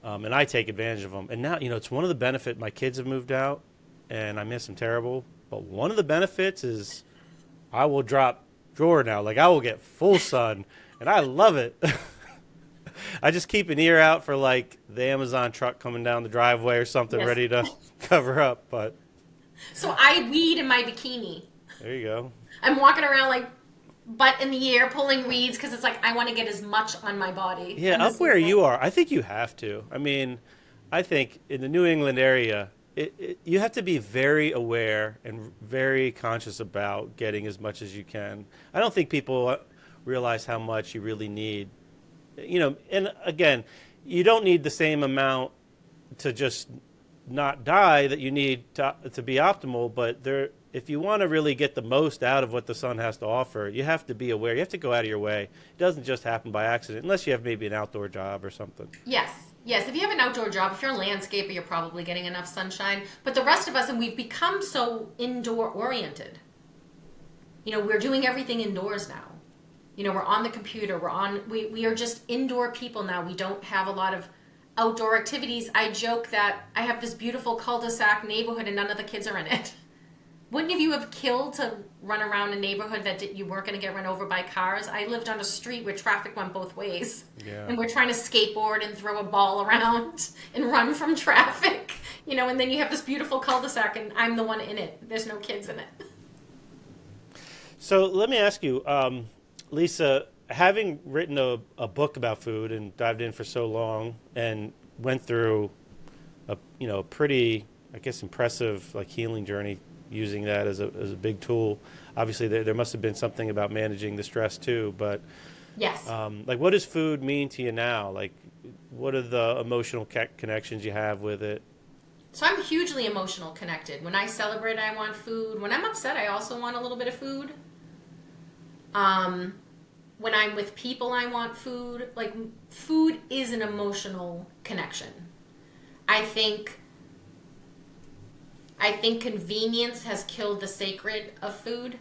S2: I take advantage of them. And now, it's one of the benefits. My kids have moved out, and I miss them terrible. But one of the benefits is I will drop drawer now. Like I will get full sun, and I love it. I just keep an ear out for like the Amazon truck coming down the driveway or something,
S1: yes,
S2: ready to cover up. But
S1: so I weed in my bikini.
S2: There you go.
S1: I'm walking around like butt in the air, pulling weeds because it's like I want to get as much on my body.
S2: Yeah, up where you are, I think you have to. I mean, I think in the New England area, you have to be very aware and very conscious about getting as much as you can. I don't think people realize how much you really need. And again, you don't need the same amount to just not die that you need to be optimal, but if you want to really get the most out of what the sun has to offer, you have to be aware. You have to go out of your way. It doesn't just happen by accident, unless you have maybe an outdoor job or something.
S1: Yes. If you have an outdoor job, if you're a landscaper, you're probably getting enough sunshine. But the rest of us, and we've become so indoor oriented. We're doing everything indoors now. We're on the computer. We are just indoor people now. We don't have a lot of outdoor activities. I joke that I have this beautiful cul-de-sac neighborhood and none of the kids are in it. Wouldn't have you have killed to run around a neighborhood that you weren't going to get run over by cars? I lived on a street where traffic went both ways.
S2: Yeah.
S1: And we're trying to skateboard and throw a ball around and run from traffic. And then you have this beautiful cul-de-sac and I'm the one in it. There's no kids in it.
S2: So let me ask you, Lisa, having written a book about food and dived in for so long and went through a pretty, I guess, impressive like healing journey using that as a big tool. Obviously, there must have been something about managing the stress too. But
S1: yes,
S2: like, what does food mean to you now? Like, what are the emotional connections you have with it?
S1: So I'm hugely emotional connected. When I celebrate, I want food. When I'm upset, I also want a little bit of food. When I'm with people, I want food. Like, food is an emotional connection. I think convenience has killed the sacred of food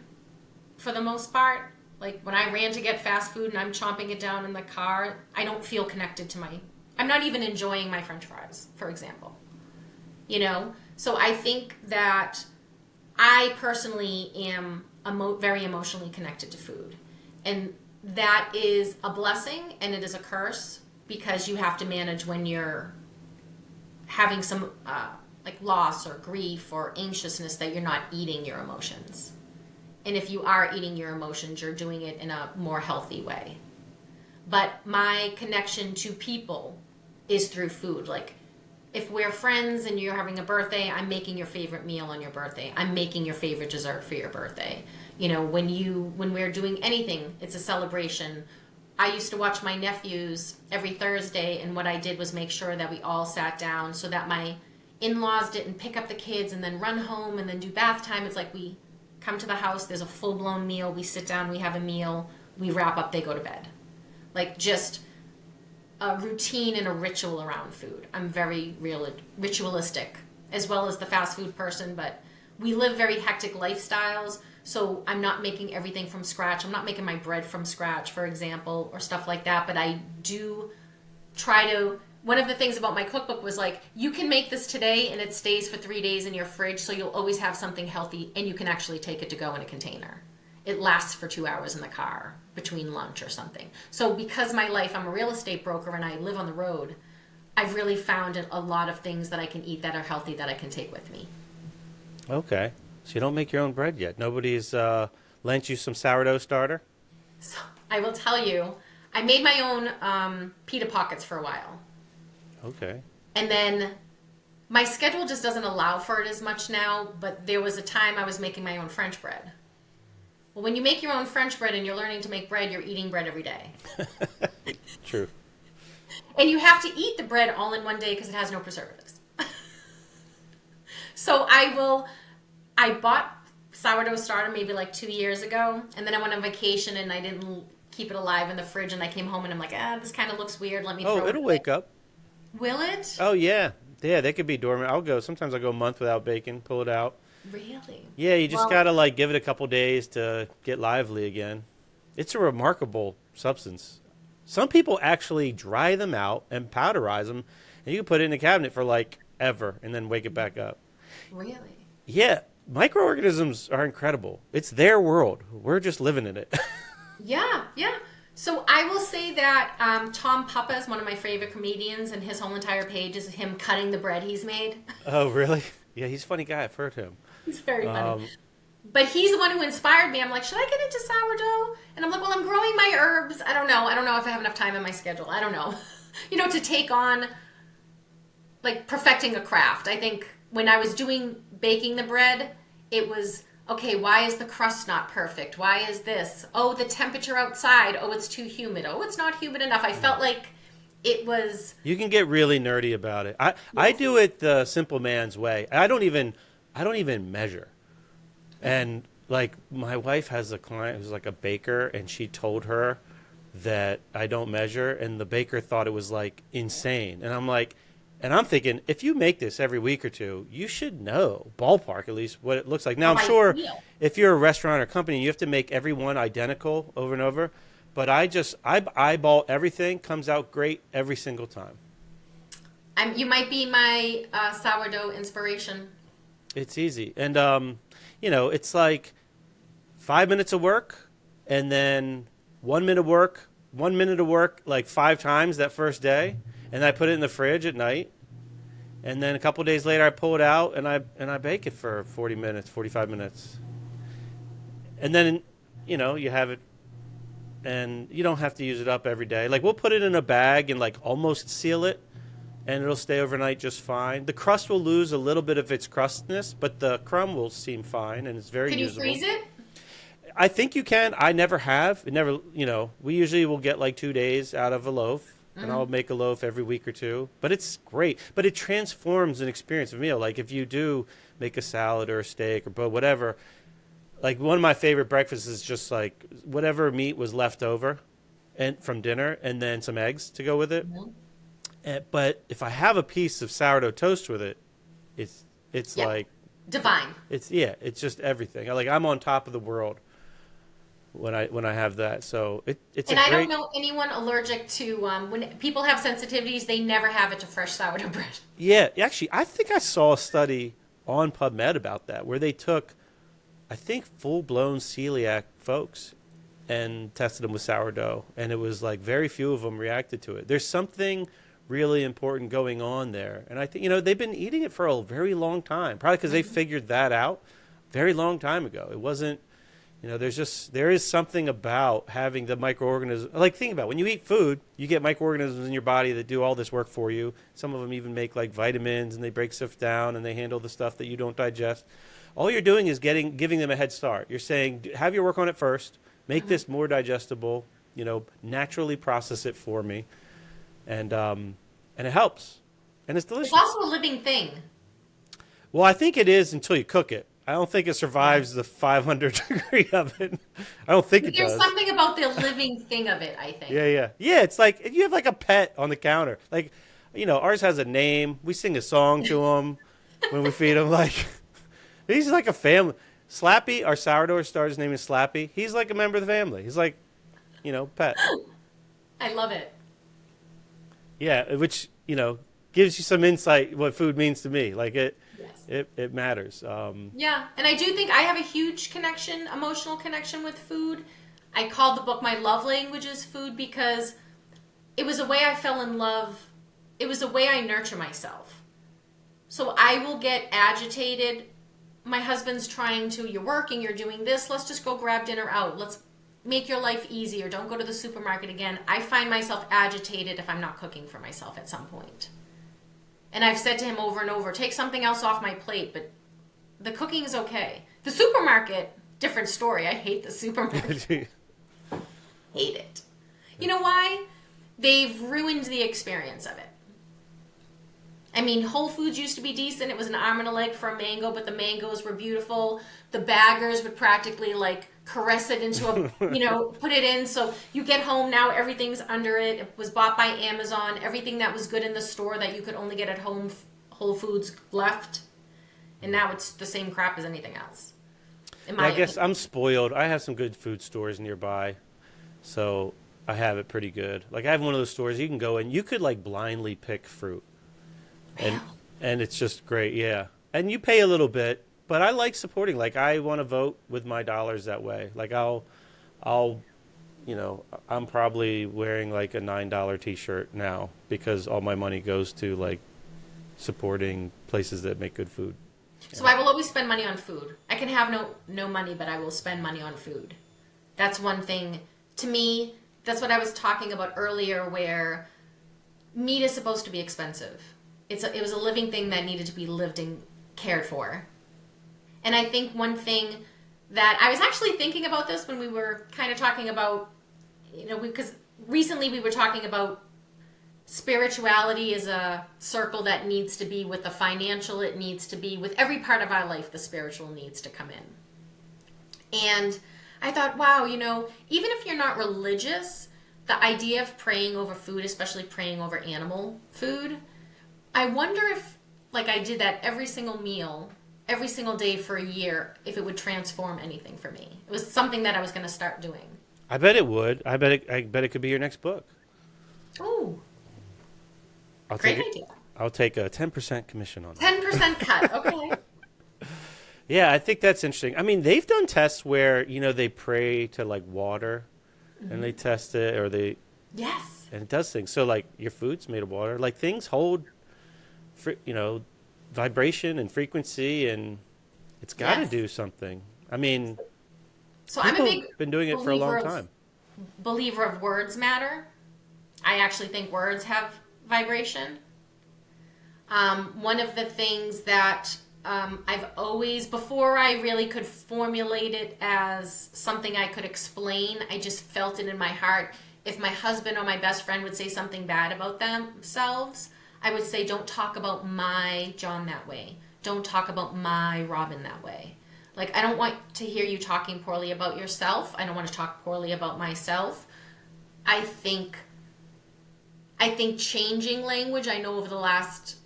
S1: for the most part. Like, when I ran to get fast food and I'm chomping it down in the car, I don't feel connected to I'm not even enjoying my French fries, for example. So I think that I personally am very emotionally connected to food. And that is a blessing and it is a curse because you have to manage when you're having some like loss or grief or anxiousness that you're not eating your emotions. And if you are eating your emotions, you're doing it in a more healthy way. But my connection to people is through food. Like, if we're friends and you're having a birthday, I'm making your favorite meal on your birthday. I'm making your favorite dessert for your birthday. When we're doing anything, it's a celebration. I used to watch my nephews every Thursday, and what I did was make sure that we all sat down so that my in-laws didn't pick up the kids and then run home and then do bath time. It's like we come to the house, there's a full-blown meal, we sit down, we have a meal, we wrap up, they go to bed. Like, just a routine and a ritual around food. I'm very ritualistic, as well as the fast food person, but we live very hectic lifestyles, so I'm not making everything from scratch. I'm not making my bread from scratch, for example, or stuff like that, but I do try to. One of the things about my cookbook was like, you can make this today and it stays for 3 days in your fridge, so you'll always have something healthy and you can actually take it to go in a container. It lasts for 2 hours in the car between lunch or something. So because my life, I'm a real estate broker and I live on the road, I've really found a lot of things that I can eat that are healthy that I can take with me.
S2: Okay. So you don't make your own bread yet? Nobody's lent you some sourdough starter?
S1: So I will tell you, I made my own pita pockets for a while.
S2: Okay.
S1: And then my schedule just doesn't allow for it as much now, but there was a time I was making my own French bread. Well, when you make your own French bread and you're learning to make bread, you're eating bread every day.
S2: True.
S1: And you have to eat the bread all in one day because it has no preservatives. So I bought sourdough starter maybe like 2 years ago, and then I went on vacation and I didn't keep it alive in the fridge, and I came home and I'm like, this kind of looks weird. Let me throw it.
S2: Oh, it'll wake up.
S1: Will it?
S2: Oh, yeah. Yeah, they could be dormant. Sometimes I'll go a month without bacon, pull it out.
S1: Really?
S2: Yeah, you just gotta like give it a couple days to get lively again. It's a remarkable substance. Some people actually dry them out and powderize them, and you can put it in a cabinet for like ever and then wake it back up.
S1: Really?
S2: Yeah, microorganisms are incredible. It's their world. We're just living in it.
S1: Yeah. So I will say that Tom Papa is one of my favorite comedians, and his whole entire page is him cutting the bread he's made.
S2: Oh, really? Yeah, he's a funny guy. I've heard him.
S1: He's very funny. But he's the one who inspired me. I'm like, should I get into sourdough? And I'm like, well, I'm growing my herbs. I don't know if I have enough time in my schedule. I don't know. To take on, like, perfecting a craft. I think when I was baking the bread, it was, okay, why is the crust not perfect? Why is this? Oh, the temperature outside. Oh, it's too humid. Oh, it's not humid enough. I felt like it was...
S2: You can get really nerdy about it. I do it the simple man's way. I don't even measure. And like my wife has a client who's like a baker, and she told her that I don't measure, and the baker thought it was like insane. And I'm thinking, if you make this every week or two, you should know, ballpark at least, what it looks like. Now, I'm sure if you're a restaurant or company, you have to make every one identical over and over. But I eyeball everything, comes out great every single time. You
S1: might be my sourdough inspiration.
S2: It's easy. And, it's like 5 minutes of work and then 1 minute of work, 1 minute of work like 5 times that first day. And I put it in the fridge at night. And then a couple of days later, I pull it out and I bake it for 40 minutes, 45 minutes. And then, you have it, and you don't have to use it up every day. Like, we'll put it in a bag and, like, almost seal it, and it'll stay overnight just fine. The crust will lose a little bit of its crustness, but the crumb will seem fine, and it's very usable.
S1: Can you freeze it?
S2: I think you can. I never have. It never, we usually will get, like, 2 days out of a loaf. And I'll make a loaf every week or two. But it's great. But it transforms an experience of meal. Like, if you do make a salad or a steak or whatever, like, one of my favorite breakfasts is just, like, whatever meat was left over and from dinner and then some eggs to go with it. But if I have a piece of sourdough toast with it, it's like...
S1: divine.
S2: It's just everything. Like, I'm on top of the world when I have that. So it's
S1: and I don't know anyone allergic to when people have sensitivities, they never have it to fresh sourdough bread.
S2: Yeah, actually, I think I saw a study on PubMed about that where they took, I think, full-blown celiac folks and tested them with sourdough, and it was like very few of them reacted to it. There's something really important going on there, and I think they've been eating it for a very long time, probably because they figured that out very long time ago. It wasn't. There is something about having the microorganisms. Like, think about it. When you eat food, you get microorganisms in your body that do all this work for you. Some of them even make like vitamins, and they break stuff down, and they handle the stuff that you don't digest. All you're doing is giving them a head start. You're saying, have your work on it first. Make this more digestible. Naturally process it for me, and it helps, and it's delicious.
S1: It's also a living thing.
S2: Well, I think it is until you cook it. I don't think it survives the 500-degree oven. I don't think it does.
S1: There's something about the living thing of it, I think.
S2: Yeah. It's like you have like a pet on the counter. Like, ours has a name. We sing a song to him when we feed him. Like, he's like a family. Slappy, our sourdough starter's name is Slappy. He's like a member of the family. He's like, pet.
S1: I love it.
S2: Yeah, which, gives you some insight what food means to me. Like, it matters.
S1: Yeah, and I do think I have a huge emotional connection with food. I called the book My Love Language is Food because it was a way I fell in love. It was a way I nurture myself. So I will get agitated. My husband's trying to, you're working, you're doing this, let's just go grab dinner out. Let's make your life easier. Don't go to the supermarket again. I find myself agitated if I'm not cooking for myself at some point. And I've said to him over and over, take something else off my plate, but the cooking is okay. The supermarket, different story. I hate the supermarket. Hate it. You know why? They've ruined the experience of it. I mean, Whole Foods used to be decent. It was an arm and a leg for a mango, but the mangoes were beautiful. The baggers would practically like caress it into a, put it in. So you get home now, everything's under it. It was bought by Amazon. Everything that was good in the store that you could only get at home, Whole Foods left. And now it's the same crap as anything else.
S2: I guess I'm spoiled. I have some good food stores nearby. So I have it pretty good. Like, I have one of those stores you can go in. You could like blindly pick fruit. And it's just great, yeah. And you pay a little bit, but I like supporting. Like, I want to vote with my dollars that way. Like, I'm probably wearing like a $9 T-shirt now because all my money goes to like supporting places that make good food.
S1: So I will always spend money on food. I can have no money, but I will spend money on food. That's one thing. To me, that's what I was talking about earlier, where meat is supposed to be expensive. It was a living thing that needed to be lived and cared for. And I think one thing that I was actually thinking about this when we were kind of talking about, because recently we were talking about spirituality is a circle that needs to be with the financial. It needs to be with every part of our life. The spiritual needs to come in. And I thought, wow, even if you're not religious, the idea of praying over food, especially praying over animal food, I wonder if, like, I did that every single meal, every single day for a year, if it would transform anything for me. It was something that I was going to start doing.
S2: I bet it would. I bet it could be your next book.
S1: Ooh. Great idea.
S2: I'll take a 10% commission on it.
S1: 10% cut. Okay.
S2: Yeah, I think that's interesting. I mean, they've done tests where, they pray to like water and they test it
S1: Yes.
S2: and it does things. So like your food's made of water. Like things hold, vibration and frequency and it's got to
S1: Yes.
S2: do something. I mean,
S1: So I'm a
S2: people
S1: big
S2: have been doing it for a long time.
S1: believer of words matter. I actually think words have vibration. One of the things that I've always, before I really could formulate it as something I could explain, I just felt it in my heart. If my husband or my best friend would say something bad about themselves, I would say, don't talk about my John that way. Don't talk about my Robin that way. Like, I don't want to hear you talking poorly about yourself. I don't want to talk poorly about myself. I think changing language, I know over the last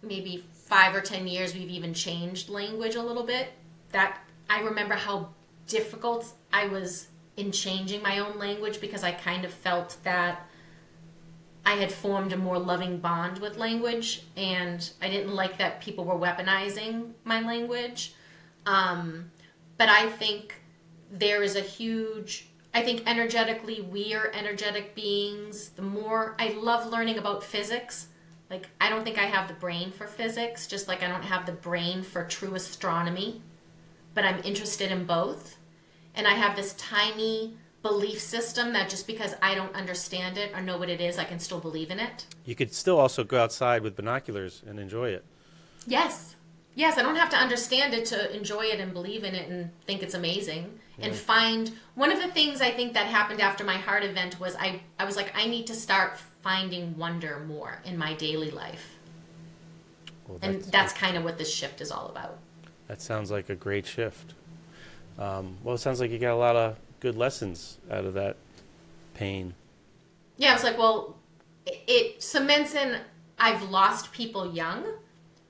S1: maybe 5 or 10 years, we've even changed language a little bit. That I remember how difficult I was in changing my own language because I kind of felt that I had formed a more loving bond with language and I didn't like that people were weaponizing my language. But I think there is I think energetically we are energetic beings. The more I love learning about physics, like I don't think I have the brain for physics, just like I don't have the brain for true astronomy, but I'm interested in both. And I have this tiny belief system that just because I don't understand it or know what it is, I can still believe in it.
S2: You could still also go outside with binoculars and enjoy it.
S1: Yes. Yes, I don't have to understand it to enjoy it and believe in it and think it's amazing. Yeah. And find one of the things I think that happened after my heart event was I was like, I need to start finding wonder more in my daily life. Well, that's kind of what this shift is all about.
S2: That sounds like a great shift. Well, it sounds like you got a lot of good lessons out of that pain.
S1: Yeah, I was like, well, it cements in I've lost people young.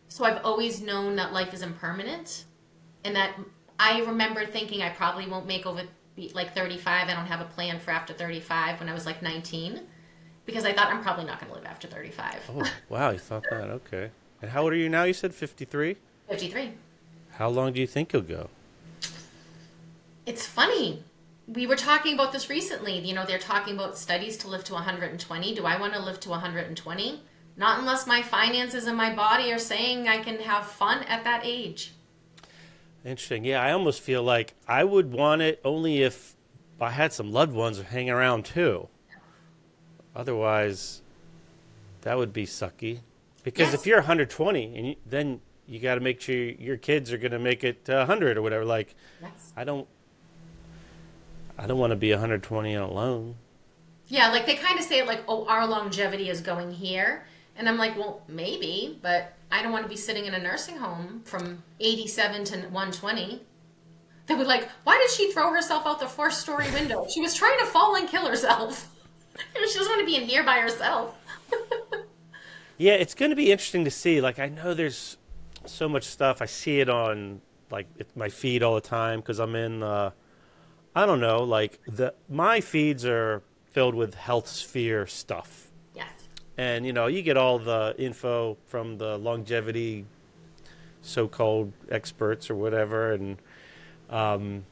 S1: So I've always known that life is impermanent and that I remember thinking I probably won't make over like 35. I don't have a plan for after 35 when I was like 19 because I thought I'm probably not going to live after 35.
S2: Oh, wow. You thought that. Okay. And how old are you now? You said 53?
S1: 53.
S2: How long do you think you'll go?
S1: It's funny. We were talking about this recently. They're talking about studies to live to 120. Do I want to live to 120? Not unless my finances and my body are saying I can have fun at that age.
S2: Interesting. Yeah, I almost feel like I would want it only if I had some loved ones hanging around too. Otherwise, that would be sucky. Because if you're 120, and then you got to make sure your kids are going to make it to 100 or whatever. Like,
S1: yes.
S2: I don't want to be 120 alone.
S1: Yeah, like they kind of say it like, oh, our longevity is going here. And I'm like, well, maybe, but I don't want to be sitting in a nursing home from 87 to 120. They would like, why did she throw herself out the 4th-story window? She was trying to fall and kill herself. She doesn't want to be in here by herself.
S2: Yeah, it's going to be interesting to see. Like, I know there's so much stuff. I see it on like my feed all the time because I'm in, I don't know, like my feeds are filled with health sphere stuff. And, you get all the info from the longevity so-called experts or whatever. And,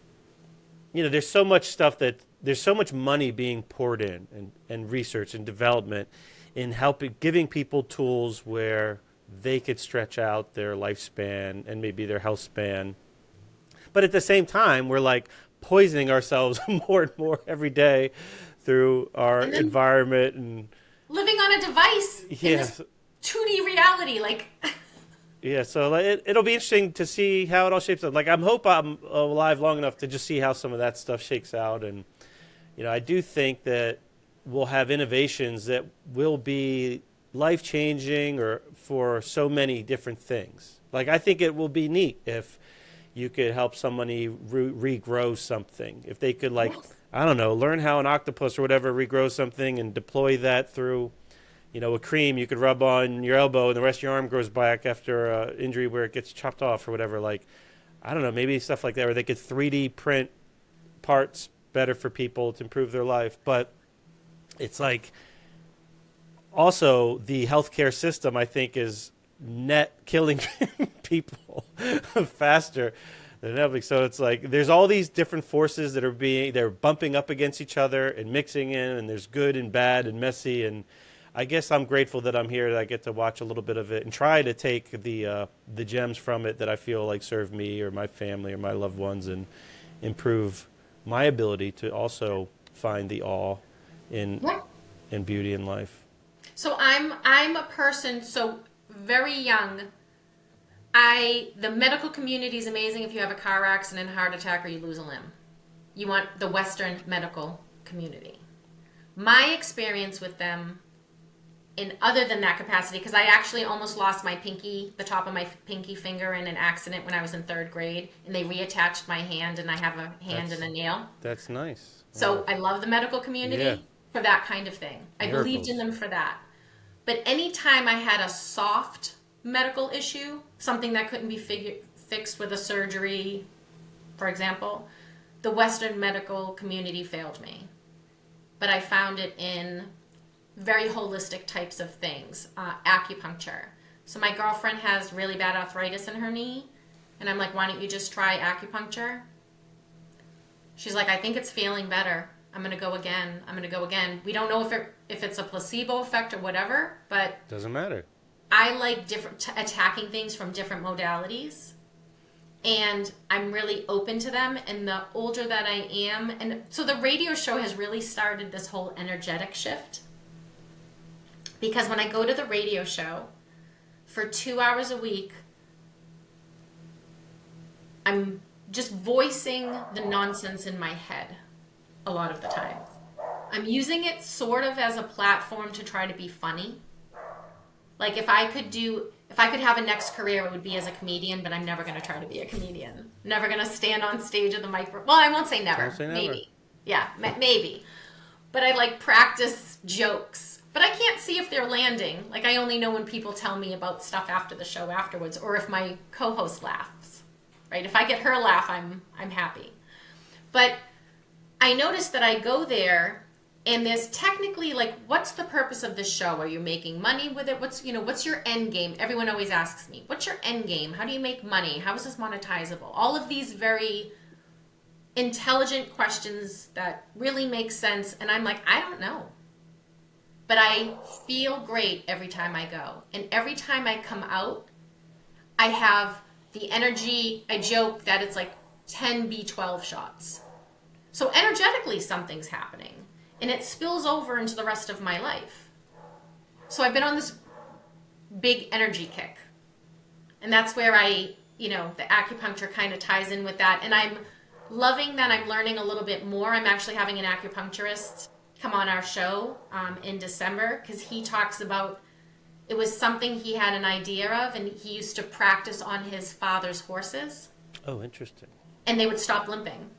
S2: there's so much stuff there's so much money being poured in and research and development in giving people tools where they could stretch out their lifespan and maybe their health span. But at the same time, we're like poisoning ourselves more and more every day through our environment and
S1: living on a device in this 2D reality, like.
S2: Yeah, so it'll be interesting to see how it all shapes up. Like, I'm alive long enough to just see how some of that stuff shakes out, and I do think that we'll have innovations that will be life changing or for so many different things. Like, I think it will be neat if you could help somebody regrow something. If they could, like. Yes. I don't know, learn how an octopus or whatever regrows something and deploy that through, a cream you could rub on your elbow and the rest of your arm grows back after an injury where it gets chopped off or whatever. Like, I don't know, maybe stuff like that, or they could 3D print parts better for people to improve their life. But it's like, also the healthcare system, I think, is net killing people faster The numbing. So it's like there's all these different forces that they're bumping up against each other and mixing in, and there's good and bad and messy. And I guess I'm grateful that I'm here, that I get to watch a little bit of it and try to take the gems from it that I feel like serve me or my family or my loved ones, and improve my ability to also find the awe in beauty in life.
S1: So I'm a person, so very young. The medical community is amazing if you have a car accident, heart attack, or you lose a limb. You want the Western medical community. My experience with them, in other than that capacity, because I actually almost lost my pinky, the top of my pinky finger in an accident when I was in 3rd grade, and they reattached my hand, and I have a hand and a nail.
S2: That's nice.
S1: So I love the medical community for that kind of thing. I believed in them for that. But anytime I had a soft medical issue, something that couldn't be fixed with a surgery, for example, the Western medical community failed me. But I found it in very holistic types of things. Acupuncture. So my girlfriend has really bad arthritis in her knee, and I'm like, why don't you just try acupuncture? She's like, I think it's feeling better. I'm going to go again. We don't know if it's a placebo effect or whatever, but
S2: doesn't matter.
S1: I like attacking things from different modalities, and I'm really open to them. And the older that I am, and so the radio show has really started this whole energetic shift, because when I go to the radio show for 2 hours a week, I'm just voicing the nonsense in my head a lot of the time. I'm using it sort of as a platform to try to be funny. Like if I could have a next career, it would be as a comedian, but I'm never going to try to be a comedian. Never going to stand on stage at the microphone. Well, I won't say never.
S2: Don't say never.
S1: Maybe. Yeah, maybe. But I like practice jokes. But I can't see if they're landing. Like I only know when people tell me about stuff after the show afterwards, or if my co-host laughs. Right? If I get her laugh, I'm happy. But I noticed that I go there, and there's technically like, what's the purpose of this show? Are you making money with it? What's your end game? Everyone always asks me, what's your end game? How do you make money? How is this monetizable? All of these very intelligent questions that really make sense. And I'm like, I don't know. But I feel great every time I go. And every time I come out, I have the energy. I joke that it's like 10 B12 shots. So energetically, something's happening. And it spills over into the rest of my life. So I've been on this big energy kick. And that's where the acupuncture kind of ties in with that. And I'm loving that I'm learning a little bit more. I'm actually having an acupuncturist come on our show in December, because he talks about, it was something he had an idea of, and he used to practice on his father's horses.
S2: Oh, interesting.
S1: And they would stop limping.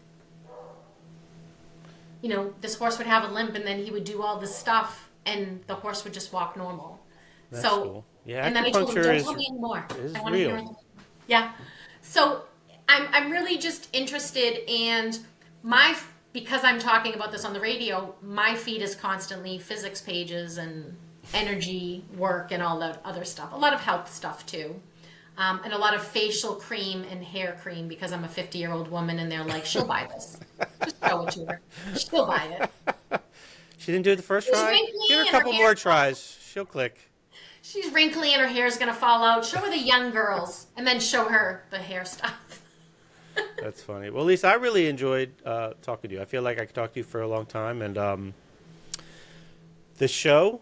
S1: This horse would have a limp, and then he would do all this stuff, and the horse would just walk normal.
S2: That's cool. Yeah,
S1: and then I told him, don't tell me anymore.
S2: Is real.
S1: Yeah. So I'm really just interested, and because I'm talking about this on the radio, my feed is constantly physics pages and energy work and all that other stuff. A lot of health stuff too. And a lot of facial cream and hair cream, because I'm a 50-year-old woman, and they're like, she'll buy this. Just show it to her. She'll buy it.
S2: She didn't do it the first try? Give her a couple more tries. She'll click.
S1: She's wrinkly and her hair's going to fall out. Show her the young girls, and then show her the hair stuff.
S2: That's funny. Well, Lisa, I really enjoyed talking to you. I feel like I could talk to you for a long time. And the show,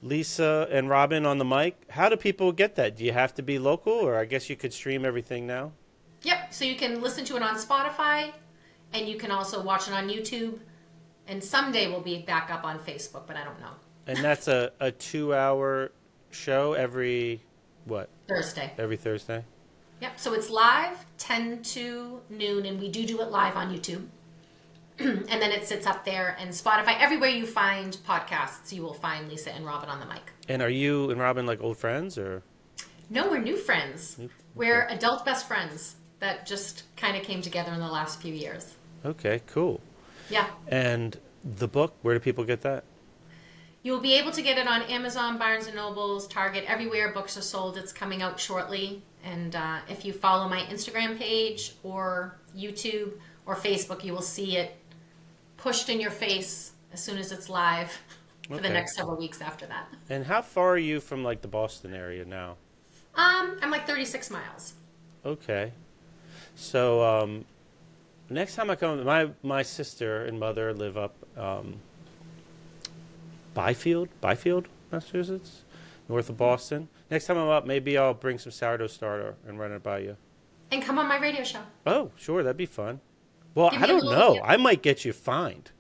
S2: Lisa and Robin on the mic, how do people get that? Do you have to be local, or I guess you could stream everything now?
S1: Yep. So you can listen to it on Spotify, and you can also watch it on YouTube. And someday we'll be back up on Facebook, but I don't know.
S2: And that's a 2-hour show every, what?
S1: Thursday.
S2: Every Thursday?
S1: Yep. So it's live, 10 to noon, and we do it live on YouTube. And then it sits up there, and Spotify. Everywhere you find podcasts, you will find Lisa and Robin on the mic.
S2: And are you and Robin like old friends, or?
S1: No, we're new friends. Okay. We're adult best friends that just kind of came together in the last few years.
S2: Okay, cool.
S1: Yeah.
S2: And the book, where do people get that?
S1: You'll be able to get it on Amazon, Barnes & Nobles, Target, everywhere books are sold. It's coming out shortly. And if you follow my Instagram page or YouTube or Facebook, you will see it pushed in your face as soon as it's live for the next several weeks after that.
S2: And how far are you from like the Boston area now?
S1: I'm like 36 miles.
S2: Okay. So next time I come, my sister and mother live up Byfield, Massachusetts, north of Boston. Next time I'm up, maybe I'll bring some sourdough starter and run it by you.
S1: And come on my radio show.
S2: Oh, sure, that'd be fun. Well,
S1: Give
S2: I
S1: me a
S2: don't
S1: little
S2: know.
S1: gift.
S2: I might get you fined.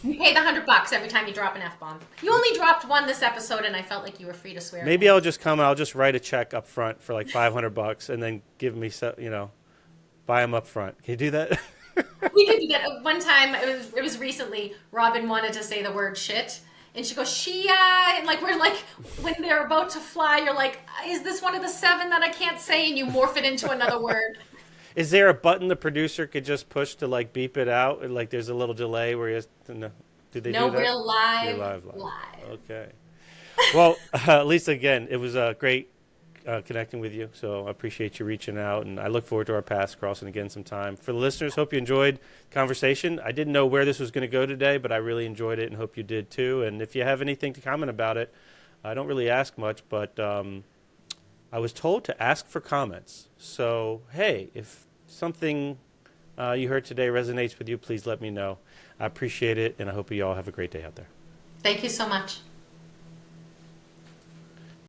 S1: You pay the $100 every time you drop an F-bomb. You only dropped one this episode, and I felt like you were free to swear.
S2: Maybe I'll just come. I'll just write a check up front for like $500, and then give me buy them up front. Can you do that?
S1: We could do that. One time, it was recently, Robin wanted to say the word shit. And she goes, Shia. And like, we're like, when they're about to fly, you're like, is this one of the 7 that I can't say? And you morph it into another word.
S2: Is there a button the producer could just puch to like beep it out? And like there's a little delay where he has to know. Do they do that?
S1: We're live.
S2: You're live. Okay. Well, Lisa, again, it was great connecting with you. So I appreciate you reaching out. And I look forward to our paths crossing again sometime. For the listeners, hope you enjoyed the conversation. I didn't know where this was going to go today, but I really enjoyed it and hope you did too. And if you have anything to comment about it, I don't really ask much, but I was told to ask for comments. So, hey, if something you heard today resonates with you, please let me know. I appreciate it, and I hope you all have a great day out there.
S1: Thank you so much.